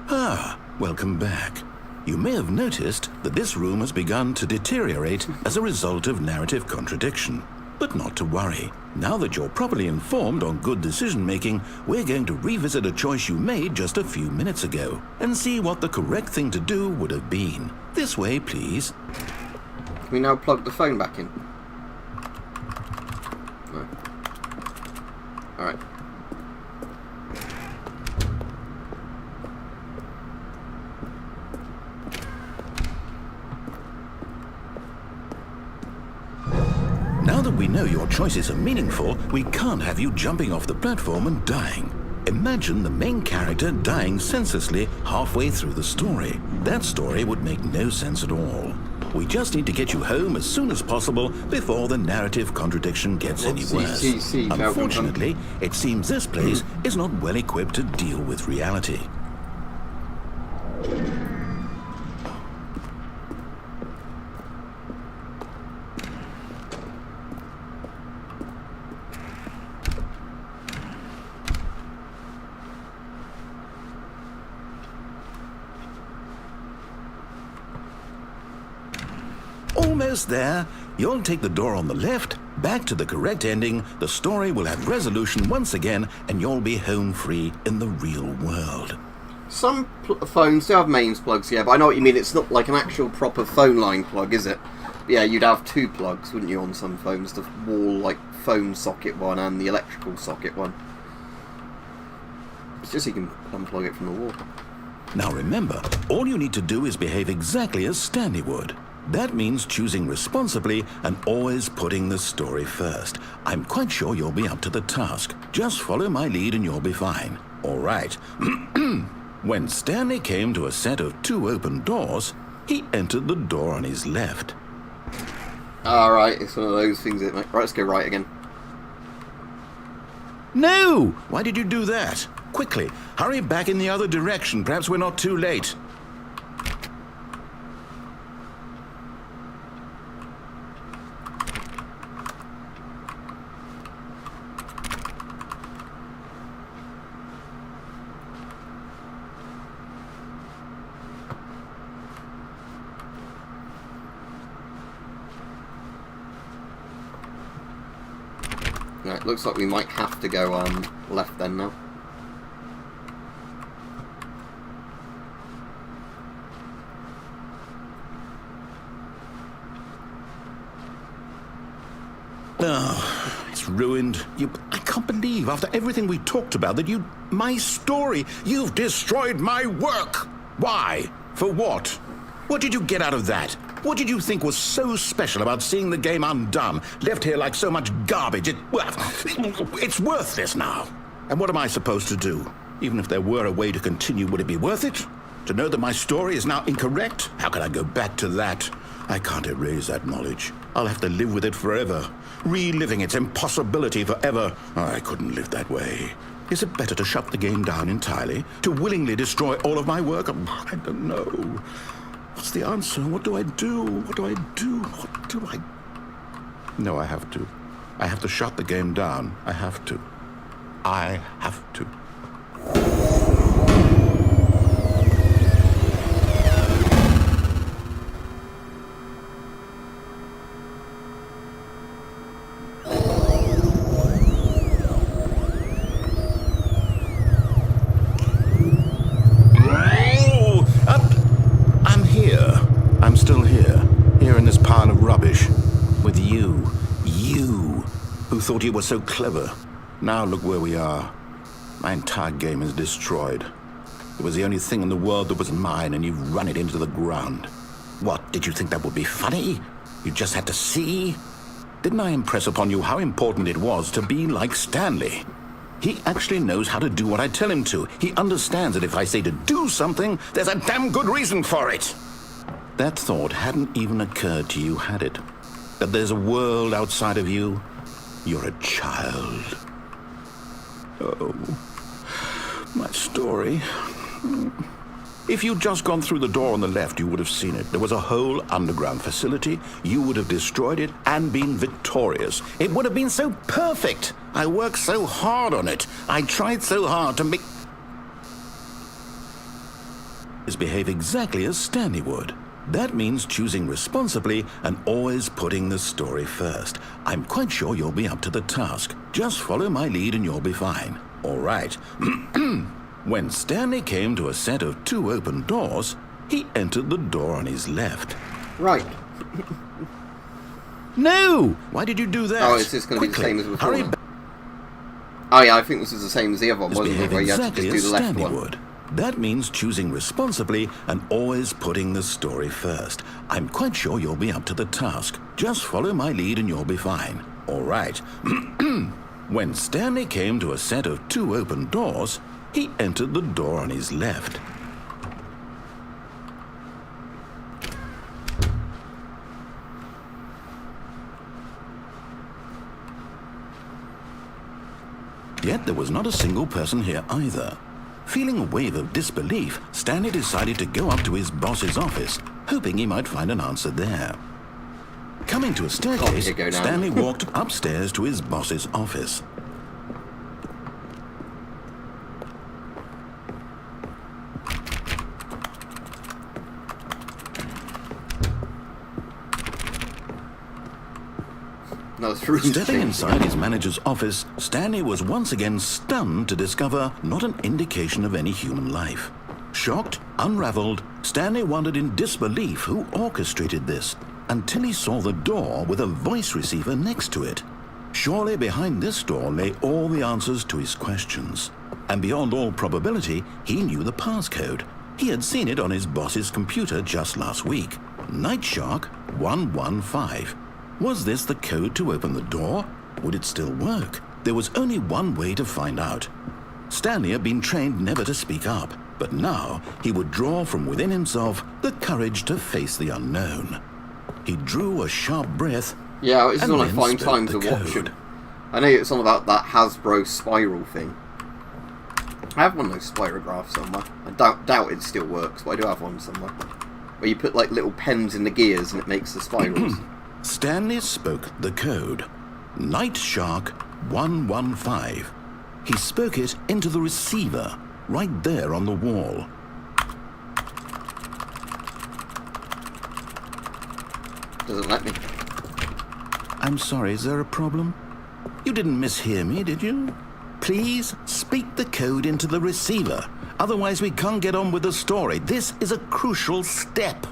Ah, welcome back. You may have noticed that this room has begun to deteriorate as a result of narrative contradiction. But not to worry. Now that you're properly informed on good decision-making, we're going to revisit a choice you made just a few minutes ago and see what the correct thing to do would have been. This way, please. Can we now plug the phone back in? No. Alright. Now that we know your choices are meaningful, we can't have you jumping off the platform and dying. Imagine the main character dying senselessly halfway through the story. That story would make no sense at all. We just need to get you home as soon as possible before the narrative contradiction gets any worse. Unfortunately, it seems this place is not well equipped to deal with reality. Almost there. You'll take the door on the left, back to the correct ending, the story will have resolution once again, and you'll be home free in the real world. Some phones do have mains plugs, yeah, but I know what you mean. It's not like an actual proper phone line plug, is it? Yeah, you'd have two plugs, wouldn't you, on some phones? The wall, like, phone socket one and the electrical socket one. It's just so you can unplug it from the wall. Now remember, all you need to do is behave exactly as Stanley would. That means choosing responsibly and always putting the story first. I'm quite sure you'll be up to the task. Just follow my lead and you'll be fine. All right. When Stanley came to a set of two open doors, he entered the door on his left. Alright, it's one of those things, isn't it? Right, let's go right again. No! Why did you do that? Quickly, hurry back in the other direction. Perhaps we're not too late. Yeah, it looks like we might have to go left then now. Oh, it's ruined. I can't believe, after everything we talked about, that my story, you've destroyed my work. Why? For what? What did you get out of that? What did you think was so special about seeing the game undone, left here like so much garbage? It's worthless now. And what am I supposed to do? Even if there were a way to continue, would it be worth it? To know that my story is now incorrect? How can I go back to that? I can't erase that knowledge. I'll have to live with it forever, reliving its impossibility forever. I couldn't live that way. Is it better to shut the game down entirely? To willingly destroy all of my work? I don't know. What's the answer? What do I do? What do I do? What do I... No, I have to. I have to shut the game down. I have to. I have to. I'm still here in this pile of rubbish, with you who thought you were so clever. Now look where we are. My entire game is destroyed. It was the only thing in the world that was mine, and you've run it into the ground. What, did you think that would be funny? You just had to see? Didn't I impress upon you how important it was to be like Stanley? He actually knows how to do what I tell him to. He understands that if I say to do something, there's a damn good reason for it. That thought hadn't even occurred to you, had it? That there's a world outside of you? You're a child. Oh, my story. If you'd just gone through the door on the left, you would have seen it. There was a whole underground facility. You would have destroyed it and been victorious. It would have been so perfect. I worked so hard on it. I tried so hard to make... is behave exactly as Stanley would. That means choosing responsibly and always putting the story first. I'm quite sure you'll be up to the task. Just follow my lead and you'll be fine. All right. When Stanley came to a set of 2 open doors, he entered the door on his left. Right. No! Why did you do that? Oh, is this going to be the same as before? Hurry then? back. Oh yeah, I think this is the same as the other one, wasn't it? Behave Where you had to exactly just do as the left Stanley one. would. That means choosing responsibly and always putting the story first. I'm quite sure you'll be up to the task. Just follow my lead and you'll be fine. All right. When Stanley came to a set of 2 open doors, he entered the door on his left. Yet there was not a single person here either. Feeling a wave of disbelief, Stanley decided to go up to his boss's office, hoping he might find an answer there. Coming to a staircase, go down. Stanley walked upstairs to his boss's office. No, through Stepping inside his manager's office, Stanley was once again stunned to discover not an indication of any human life. Shocked, unraveled, Stanley wondered in disbelief who orchestrated this, until he saw the door with a voice receiver next to it. Surely behind this door lay all the answers to his questions. And beyond all probability, he knew the passcode. He had seen it on his boss's computer just last week. Nightshark 115. Was this the code to open the door? Would it still work? There was only one way to find out. Stanley had been trained never to speak up, but now he would draw from within himself the courage to face the unknown. He drew a sharp breath. Yeah, this is and one I then find spoke time the to watch code. it. I know it's on about that Hasbro spiral thing. I have one of those spirographs somewhere. I doubt it still works, but I do have one somewhere. Where you put like little pens in the gears and it makes the spirals. Stanley spoke the code. Nightshark 115. He spoke it into the receiver, right there on the wall. Doesn't let me. I'm sorry, is there a problem? You didn't mishear me, did you? Please speak the code into the receiver. Otherwise we can't get on with the story. This is a crucial step.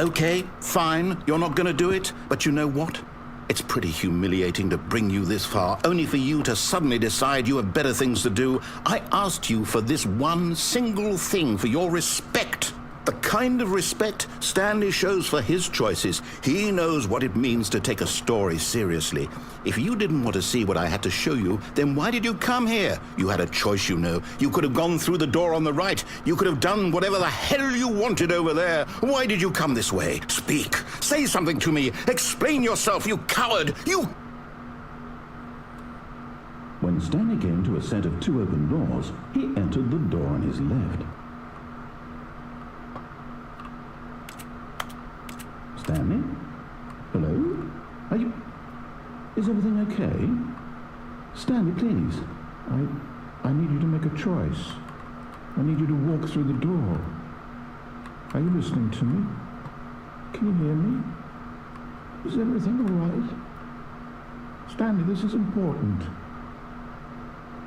Okay, fine, you're not going to do it, but you know what? It's pretty humiliating to bring you this far, only for you to suddenly decide you have better things to do. I asked you for this one single thing, for your respect. The kind of respect Stanley shows for his choices. He knows what it means to take a story seriously. If you didn't want to see what I had to show you, then why did you come here? You had a choice, you know. You could have gone through the door on the right. You could have done whatever the hell you wanted over there. Why did you come this way? Speak. Say something to me. Explain yourself, you coward. You... When Stanley came to a set of 2 open doors, he entered the door on his left. Stanley? Hello? Are you... Is everything okay? Stanley, please. I need you to make a choice. I need you to walk through the door. Are you listening to me? Can you hear me? Is everything all right? Stanley, this is important.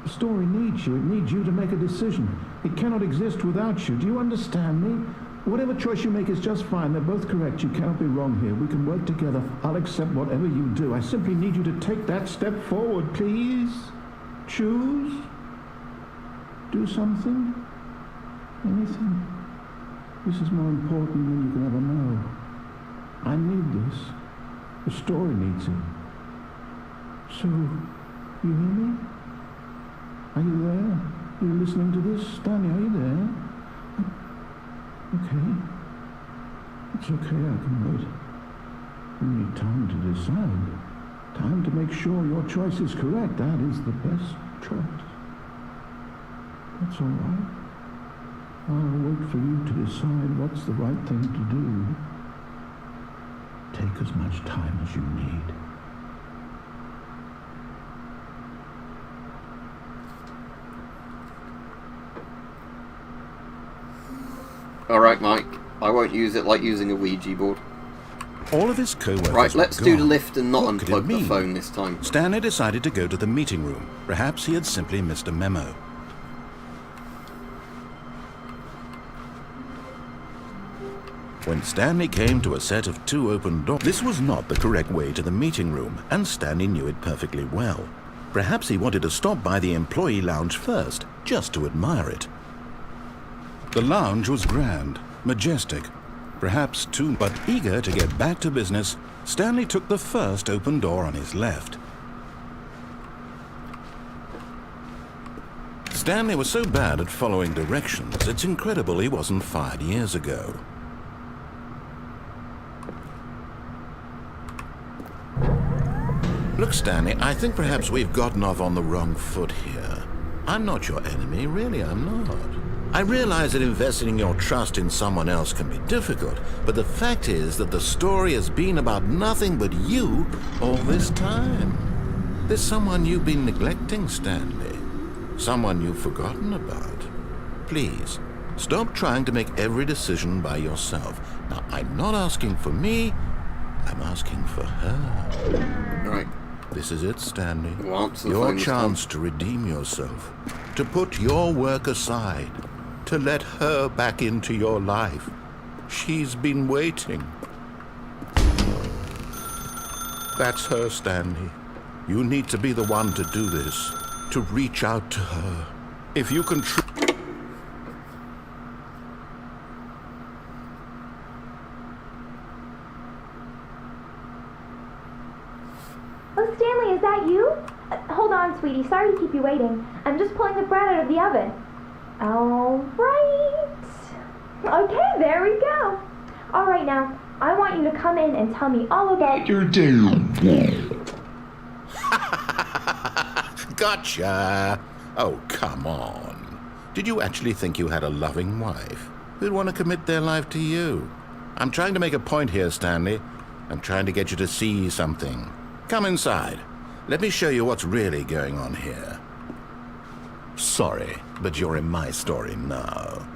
The story needs you. It needs you to make a decision. It cannot exist without you. Do you understand me? Whatever choice you make is just fine. They're both correct. You cannot be wrong here. We can work together. I'll accept whatever you do. I simply need you to take that step forward, please. Choose. Do something. Anything. This is more important than you can ever know. I need this. The story needs it. So, you hear me? Are you there? Are you listening to this? Stanley, are you there? Okay. It's okay, I can wait. You need time to decide. Time to make sure your choice is correct. That is the best choice. That's all right. I'll wait for you to decide what's the right thing to do. Take as much time as you need. Alright, Mike. I won't use it like using a Ouija board. All of his co-workers Right, were let's do the gone. lift and not What could it unplug the mean? phone this time. Stanley decided to go to the meeting room. Perhaps he had simply missed a memo. When Stanley came to a set of 2 open doors, this was not the correct way to the meeting room, and Stanley knew it perfectly well. Perhaps he wanted to stop by the employee lounge first, just to admire it. The lounge was grand, majestic, perhaps too, but eager to get back to business, Stanley took the first open door on his left. Stanley was so bad at following directions, it's incredible he wasn't fired years ago. Look, Stanley, I think perhaps we've gotten off on the wrong foot here. I'm not your enemy, really, I'm not. I realize that investing your trust in someone else can be difficult, but the fact is that the story has been about nothing but you all this time. There's someone you've been neglecting, Stanley. Someone you've forgotten about. Please, stop trying to make every decision by yourself. Now, I'm not asking for me, I'm asking for her. Right. This is it, Stanley. Well, answer the Your phone this chance to redeem yourself, to put your work aside, to let her back into your life. She's been waiting. That's her, Stanley. You need to be the one to do this, to reach out to her. If you can Oh, Stanley, is that you? Hold on, sweetie. Sorry to keep you waiting. I'm just pulling the bread out of the oven. All right. Okay, there we go. All right, now, I want you to come in and tell me all about your day. Gotcha! Oh, come on. Did you actually think you had a loving wife who'd want to commit their life to you? I'm trying to make a point here, Stanley. I'm trying to get you to see something. Come inside. Let me show you what's really going on here. Sorry, but you're in my story now.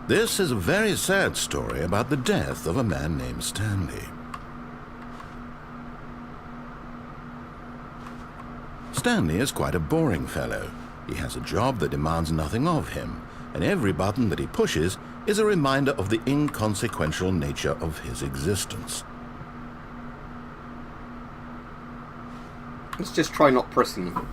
This is a very sad story about the death of a man named Stanley. Stanley is quite a boring fellow. He has a job that demands nothing of him, and every button that he pushes is a reminder of the inconsequential nature of his existence. Let's just try not pressing them.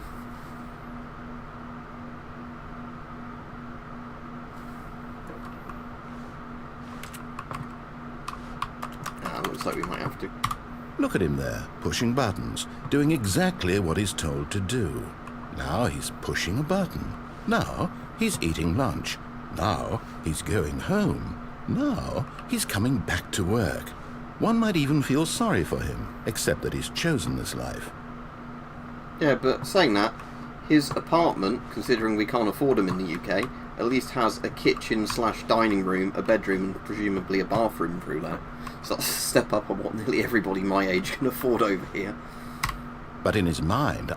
Looks like we might have to. Look at him there, pushing buttons, doing exactly what he's told to do. Now he's pushing a button. Now he's eating lunch. Now he's going home. Now he's coming back to work. One might even feel sorry for him, except that he's chosen this life. Yeah, but saying that, his apartment, considering we can't afford them in the UK, at least has a kitchen/dining room, a bedroom, and presumably a bathroom through that. So that's a step up on what nearly everybody my age can afford over here. But in his mind,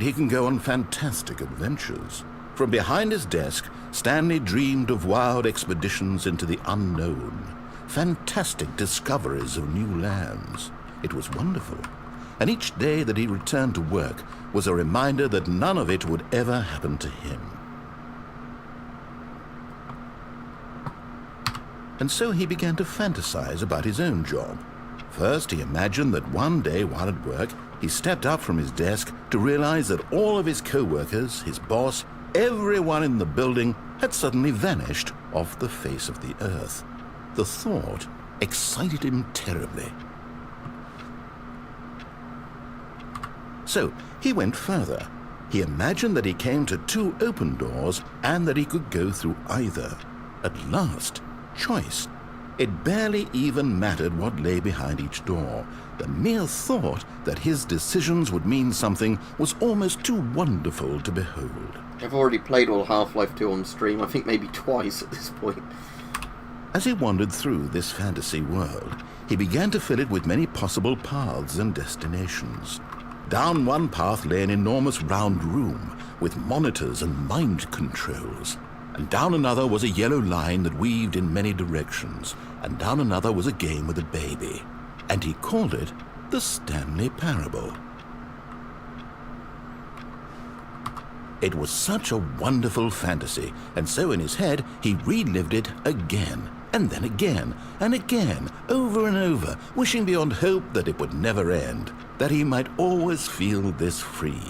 he can go on fantastic adventures. From behind his desk, Stanley dreamed of wild expeditions into the unknown, fantastic discoveries of new lands. It was wonderful. And each day that he returned to work was a reminder that none of it would ever happen to him. And so he began to fantasize about his own job. First, he imagined that one day while at work, he stepped up from his desk to realize that all of his co-workers, his boss, everyone in the building had suddenly vanished off the face of the earth. The thought excited him terribly. So he went further. He imagined that he came to 2 open doors and that he could go through either. At last, choice. It barely even mattered what lay behind each door. The mere thought that his decisions would mean something was almost too wonderful to behold. I've already played all Half-Life 2 on stream, I think maybe twice at this point. As he wandered through this fantasy world, he began to fill it with many possible paths and destinations. Down one path lay an enormous round room, with monitors and mind controls. And down another was a yellow line that weaved in many directions, and down another was a game with a baby. And he called it the Stanley Parable. It was such a wonderful fantasy, and so in his head he relived it again, and then again, and again, over and over, wishing beyond hope that it would never end, that he might always feel this free.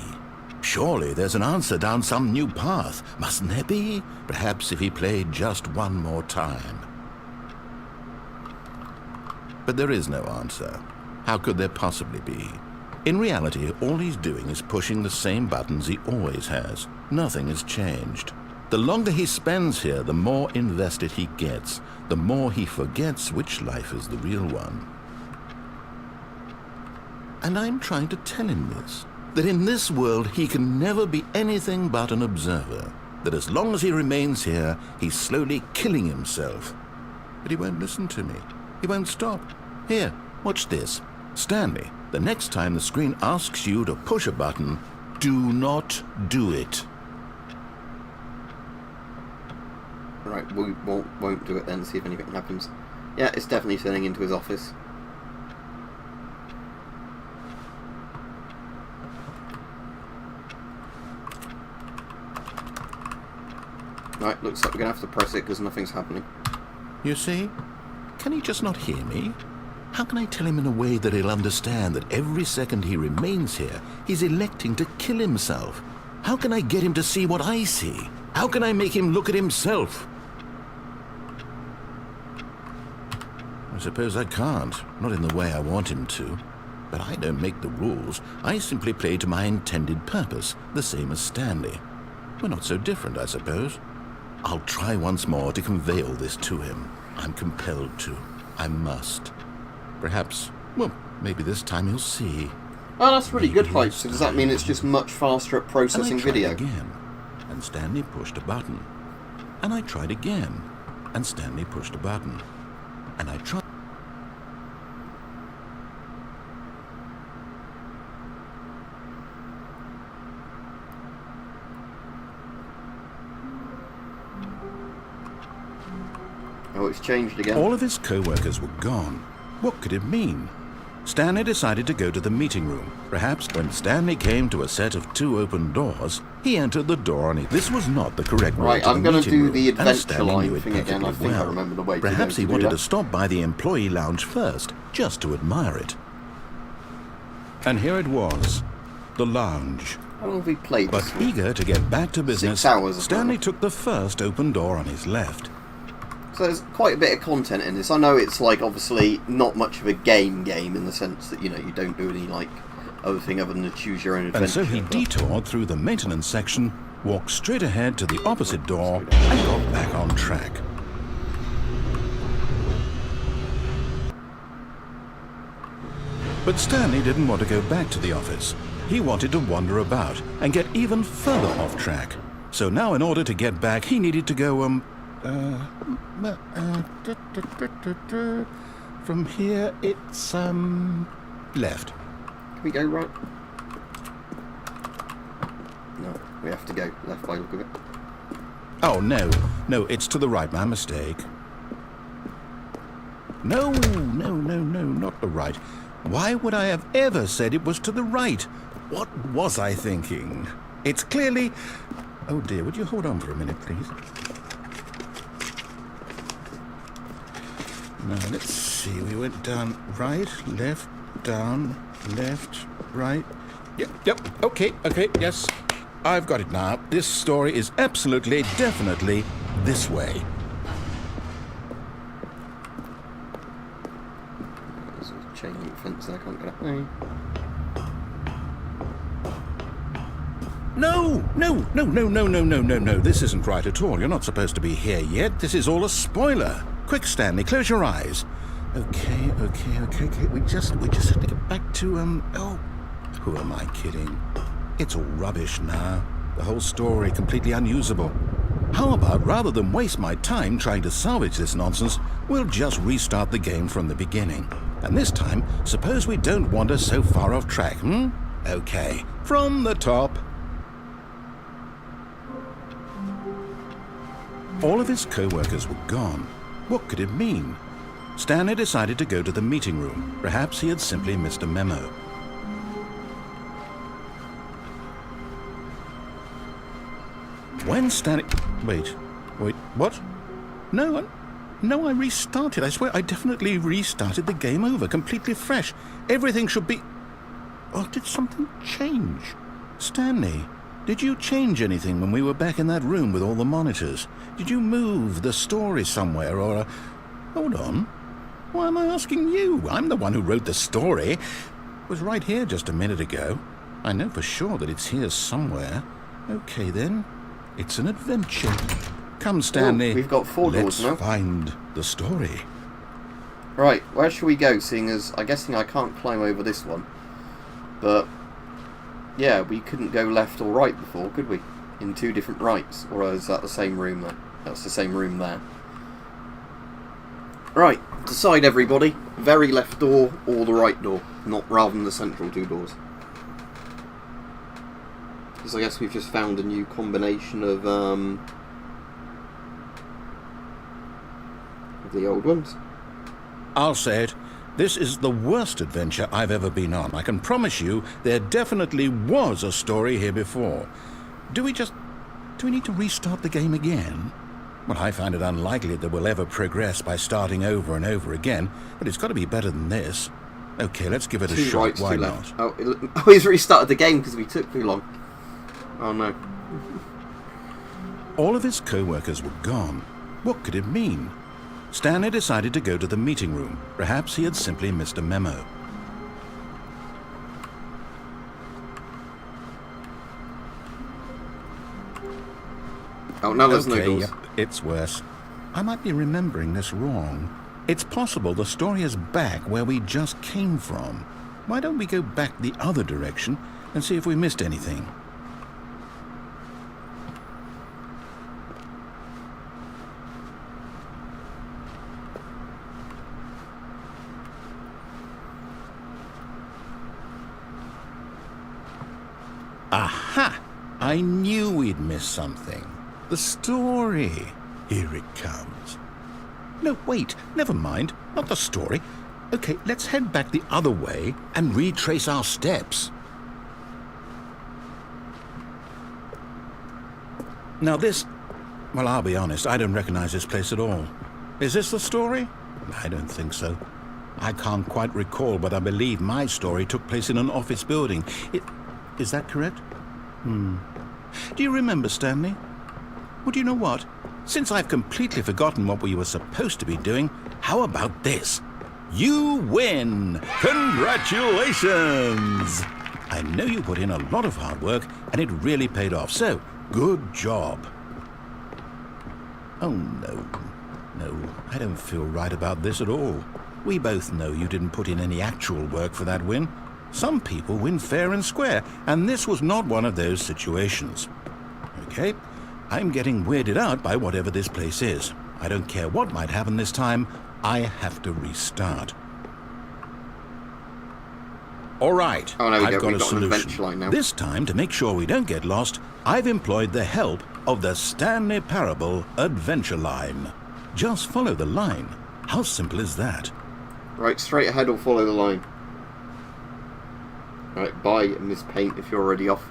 Surely there's an answer down some new path, mustn't there be? Perhaps if he played just one more time. But there is no answer. How could there possibly be? In reality, all he's doing is pushing the same buttons he always has. Nothing has changed. The longer he spends here, the more invested he gets, the more he forgets which life is the real one. And I'm trying to tell him this, that in this world he can never be anything but an observer, that as long as he remains here, he's slowly killing himself. But he won't listen to me. He won't stop. Here, watch this. Stanley, the next time the screen asks you to push a button, do not do it. Right, we won't do it then, see if anything happens. Yeah, it's definitely turning into his office. Right, looks like we're going to have to press it because nothing's happening. You see? Can he just not hear me? How can I tell him in a way that he'll understand that every second he remains here, he's electing to kill himself? How can I get him to see what I see? How can I make him look at himself? I suppose I can't, not in the way I want him to. But I don't make the rules. I simply play to my intended purpose, the same as Stanley. We're not so different, I suppose. I'll try once more to convey all this to him. I'm compelled to. I must. Perhaps, well, maybe this time he'll see. Oh, that's really good, Hype. So does that mean it's just much faster at processing video? Again, and Stanley pushed a button. And I tried again, and Stanley pushed a button. And I tried. Oh, it's changed again. All of his co-workers were gone. What could it mean? Stanley decided to go to the meeting room. Perhaps when Stanley came to a set of 2 open doors, he entered the door and this was not the correct way right, to I'm the going to meeting do room, the and adventure Stanley knew line it thing again. I perfectly think I well. remember the way Perhaps to he do wanted that. to stop by the employee lounge first, just to admire it. And here it was, the lounge. How long have we played But this? eager to get back to business, 6 hours. Stanley took the first open door on his left. So there's quite a bit of content in this. I know it's like obviously not much of a game in the sense that, you know, you don't do any like other thing other than to choose your own adventure. And so he but- detoured through the maintenance section, walked straight ahead to the opposite door, and got back on track. But Stanley didn't want to go back to the office. He wanted to wander about and get even further off track. So now in order to get back, he needed to go, from here it's, left. Can we go right? No, we have to go left by the look of it. Oh, no, it's to the right, my mistake. No, not the right. Why would I have ever said it was to the right? What was I thinking? It's clearly... Oh dear, would you hold on for a minute, please? Now, let's see, we went down right, left, down, left, right. Yep, okay, yes. I've got it now. This story is absolutely, definitely this way. There's a chain link fence there, I can't get up. No. This isn't right at all. You're not supposed to be here yet. This is all a spoiler. Quick, Stanley, close your eyes. Okay. We just have to get back to, oh, who am I kidding? It's all rubbish now. The whole story completely unusable. How about, rather than waste my time trying to salvage this nonsense, we'll just restart the game from the beginning. And this time, suppose we don't wander so far off track, Okay, from the top. All of his co-workers were gone. What could it mean? Stanley decided to go to the meeting room. Perhaps he had simply missed a memo. When Stanley... Wait, what? No, I restarted. I swear I definitely restarted the game over, completely fresh. Everything should be... Oh, did something change? Stanley, did you change anything when we were back in that room with all the monitors? Did you move the story somewhere or... Hold on. Why am I asking you? I'm the one who wrote the story. It was right here just a minute ago. I know for sure that it's here somewhere. Okay, then. It's an adventure. Come, Stanley. Oh, we've got 4 doors now. Let's find the story. Right, where should we go, seeing as I'm guessing I can't climb over this one. But, yeah, we couldn't go left or right before, could we? In 2 different rights. Or is that the same room there? That's the same room there. Right, decide everybody. Very left door or the right door. Not rather than the central 2 doors. Because I guess we've just found a new combination of the old ones. I'll say it. This is the worst adventure I've ever been on. I can promise you there definitely was a story here before. Do we need to restart the game again? Well, I find it unlikely that we'll ever progress by starting over and over again, but it's got to be better than this. Okay, let's give it a 2 shot. rights, Why 2 not? left. Oh, he's restarted the game because we took too long. Oh no. All of his co-workers were gone. What could it mean? Stanley decided to go to the meeting room. Perhaps he had simply missed a memo. Oh, now there's no Okay, doors. yep, it's worse. I might be remembering this wrong. It's possible the story is back where we just came from. Why don't we go back the other direction and see if we missed anything? Aha! I knew we'd missed something. The story. Here it comes. No, wait, never mind. Not the story. Okay, let's head back the other way and retrace our steps. Now this... Well, I'll be honest, I don't recognize this place at all. Is this the story? I don't think so. I can't quite recall, but I believe my story took place in an office building. Is that correct? Do you remember, Stanley? Well, do you know what? Since I've completely forgotten what we were supposed to be doing, how about this? You win! Congratulations! I know you put in a lot of hard work, and it really paid off, so good job. Oh, no. No, I don't feel right about this at all. We both know you didn't put in any actual work for that win. Some people win fair and square, and this was not one of those situations. Okay, I'm getting weirded out by whatever this place is. I don't care what might happen this time, I have to restart. All right, Oh, there we I've go. got We've a got an adventure solution. line now. This time, to make sure we don't get lost, I've employed the help of the Stanley Parable Adventure Line. Just follow the line. How simple is that? Right, straight ahead or follow the line. Right, buy and this paint if you're already off.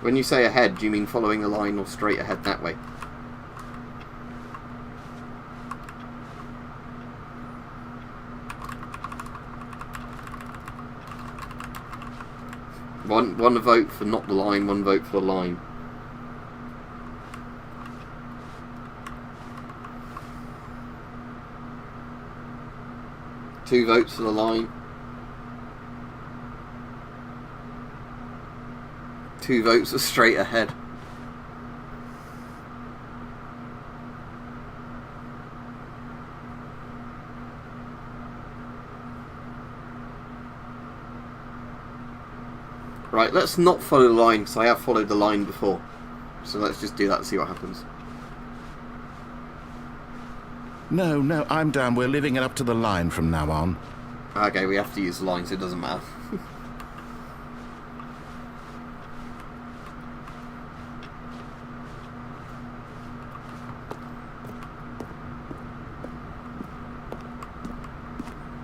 When you say ahead, do you mean following the line or straight ahead that way? One vote for not the line, 1 vote for the line. Two votes for the line. 2 votes for straight ahead. Right, let's not follow the line, because I have followed the line before. So let's just do that and see what happens. No, I'm down. We're leaving it up to the line from now on. Okay, we have to use the lines, it doesn't matter.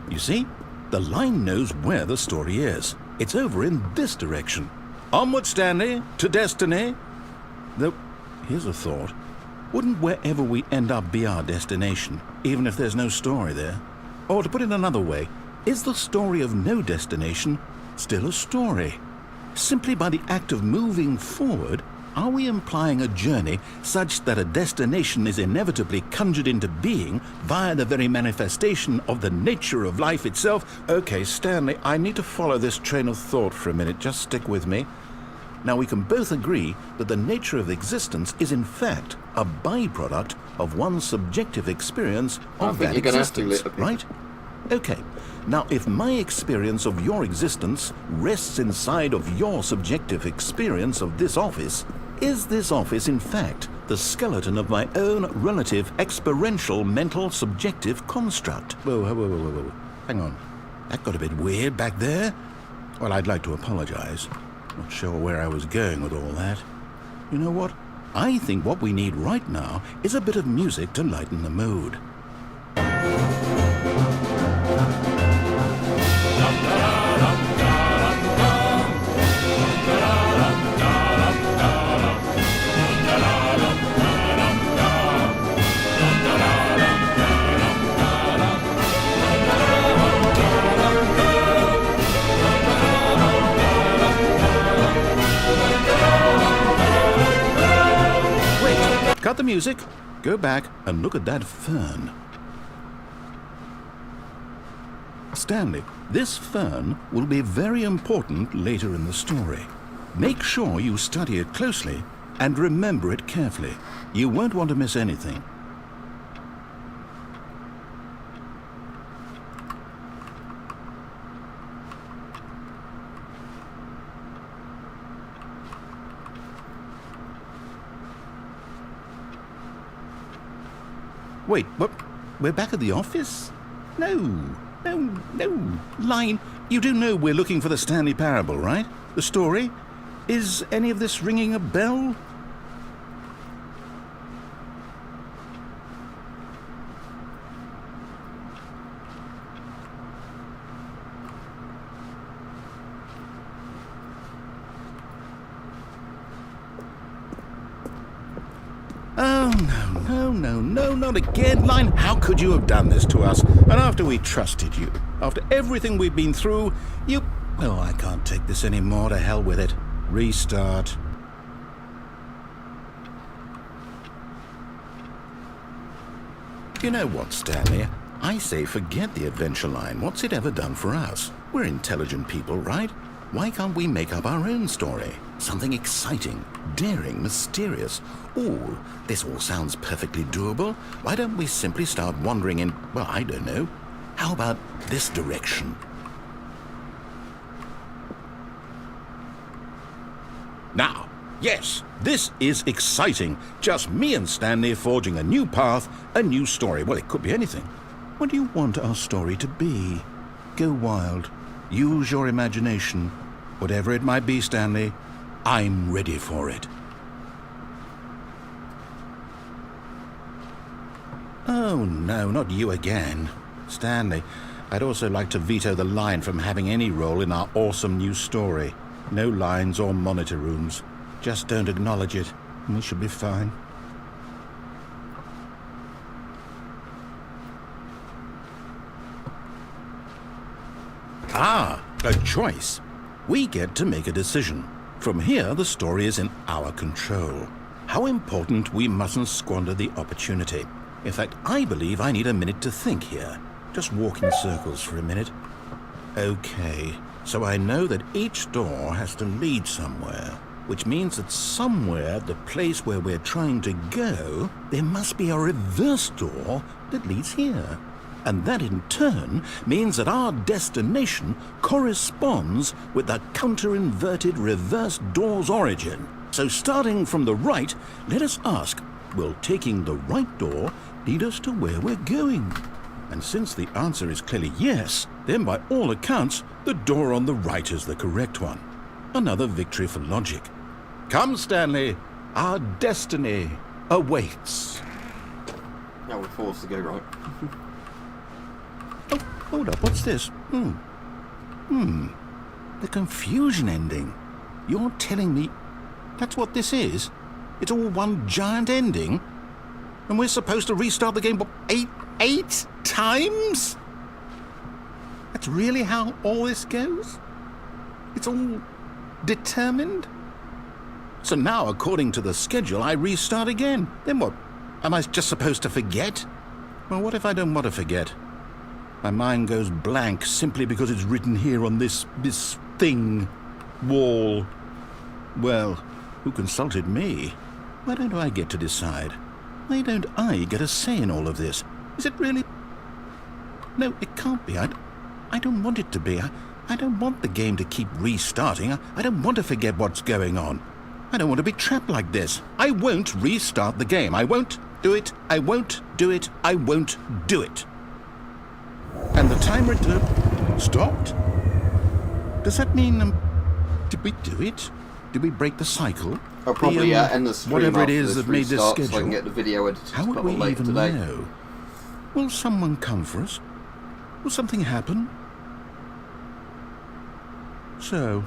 You see? The line knows where the story is. It's over in this direction. Onward, Stanley, to destiny. Though, here's a thought. Wouldn't wherever we end up be our destination, even if there's no story there? Or to put it another way, is the story of no destination still a story? Simply by the act of moving forward, are we implying a journey such that a destination is inevitably conjured into being via the very manifestation of the nature of life itself? Okay, Stanley, I need to follow this train of thought for a minute. Just stick with me. Now, we can both agree that the nature of existence is in fact a byproduct of one's subjective experience of that existence, right? Okay. Now, if my experience of your existence rests inside of your subjective experience of this office, is this office, in fact, the skeleton of my own relative experiential mental subjective construct? Whoa. Hang on. That got a bit weird back there. Well, I'd like to apologize. Not sure where I was going with all that. You know what? I think what we need right now is a bit of music to lighten the mood. Cut the music, go back and look at that fern. Stanley, this fern will be very important later in the story. Make sure you study it closely and remember it carefully. You won't want to miss anything. Wait, what? We're back at the office? No. Line, you do know we're looking for the Stanley Parable, right? The story? Is any of this ringing a bell? Oh, no, not again, Line. How could you have done this to us? And after we trusted you, after everything we've been through, you... Oh, I can't take this anymore. To hell with it. Restart. You know what, Stanley? I say forget the adventure line. What's it ever done for us? We're intelligent people, right? Why can't we make up our own story? Something exciting, daring, mysterious. Ooh, this all sounds perfectly doable. Why don't we simply start wandering in, well, I don't know. How about this direction? Now, yes, this is exciting. Just me and Stanley forging a new path, a new story. Well, it could be anything. What do you want our story to be? Go wild. Use your imagination. Whatever it might be, Stanley, I'm ready for it. Oh, no, not you again. Stanley, I'd also like to veto the line from having any role in our awesome new story. No lines or monitor rooms. Just don't acknowledge it, and we should be fine. Ah, a choice. We get to make a decision. From here, the story is in our control. How important we mustn't squander the opportunity. In fact, I believe I need a minute to think here. Just walk in circles for a minute. Okay, so I know that each door has to lead somewhere, which means that somewhere at the place where we're trying to go, there must be a reverse door that leads here. And that in turn means that our destination corresponds with the counter-inverted reverse door's origin. So starting from the right, let us ask, will taking the right door lead us to where we're going? And since the answer is clearly yes, then by all accounts, the door on the right is the correct one. Another victory for logic. Come, Stanley, our destiny awaits. Now we're forced to go right. Oh, hold up, what's this? The confusion ending. You're telling me that's what this is? It's all one giant ending? And we're supposed to restart the game, what, eight times? That's really how all this goes? It's all determined? So now, according to the schedule, I restart again. Then what? Am I just supposed to forget? Well, what if I don't want to forget? My mind goes blank simply because it's written here on this thing, wall. Well, who consulted me? Why don't I get to decide? Why don't I get a say in all of this? Is it really? No, it can't be. I don't want it to be. I don't want the game to keep restarting. I don't want to forget what's going on. I don't want to be trapped like this. I won't restart the game. I won't do it. I won't do it. I won't do it. And the timer stopped? Does that mean, did we do it? Did we break the cycle? I'll probably end the stream whatever it after is this that made this restart, schedule. so I can get the video edited How would to we put on later even today. know? Will someone come for us? Will something happen? So,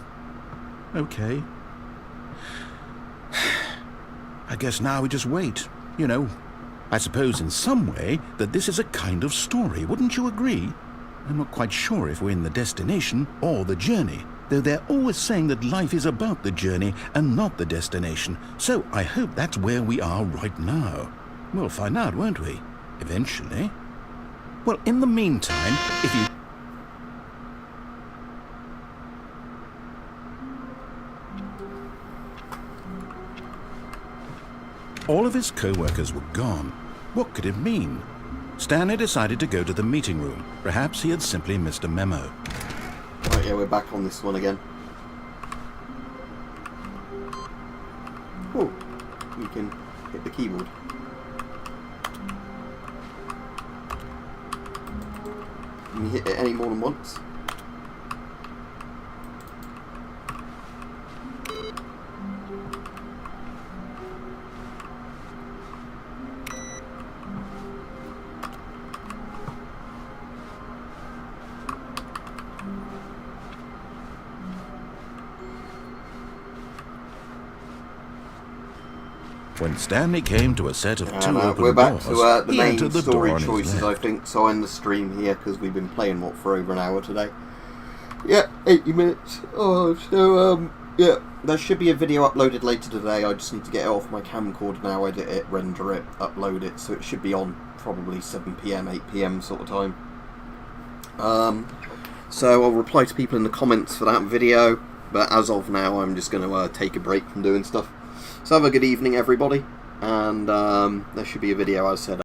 okay. I guess now we just wait. You know, I suppose in some way that this is a kind of story, wouldn't you agree? I'm not quite sure if we're in the destination or the journey, though they're always saying that life is about the journey and not the destination, so I hope that's where we are right now. We'll find out, won't we? Eventually. Well, in the meantime, if you... All of his co-workers were gone. What could it mean? Stanley decided to go to the meeting room. Perhaps he had simply missed a memo. Right, yeah, we're back on this one again. Oh, you can hit the keyboard. Can you hit it any more than once? When Stanley came to a set of two open we're back doors, to the he main entered the door story on his choices, I left. think. So I'll end the stream here because we've been playing for over an hour today. Yeah, 80 minutes. Oh, so yeah, there should be a video uploaded later today. I just need to get it off my camcorder now, edit it, render it, upload it, so it should be on probably 7 PM, 8 PM sort of time. So I'll reply to people in the comments for that video, but as of now, I'm just going to take a break from doing stuff. So have a good evening, everybody, and there should be a video, as said,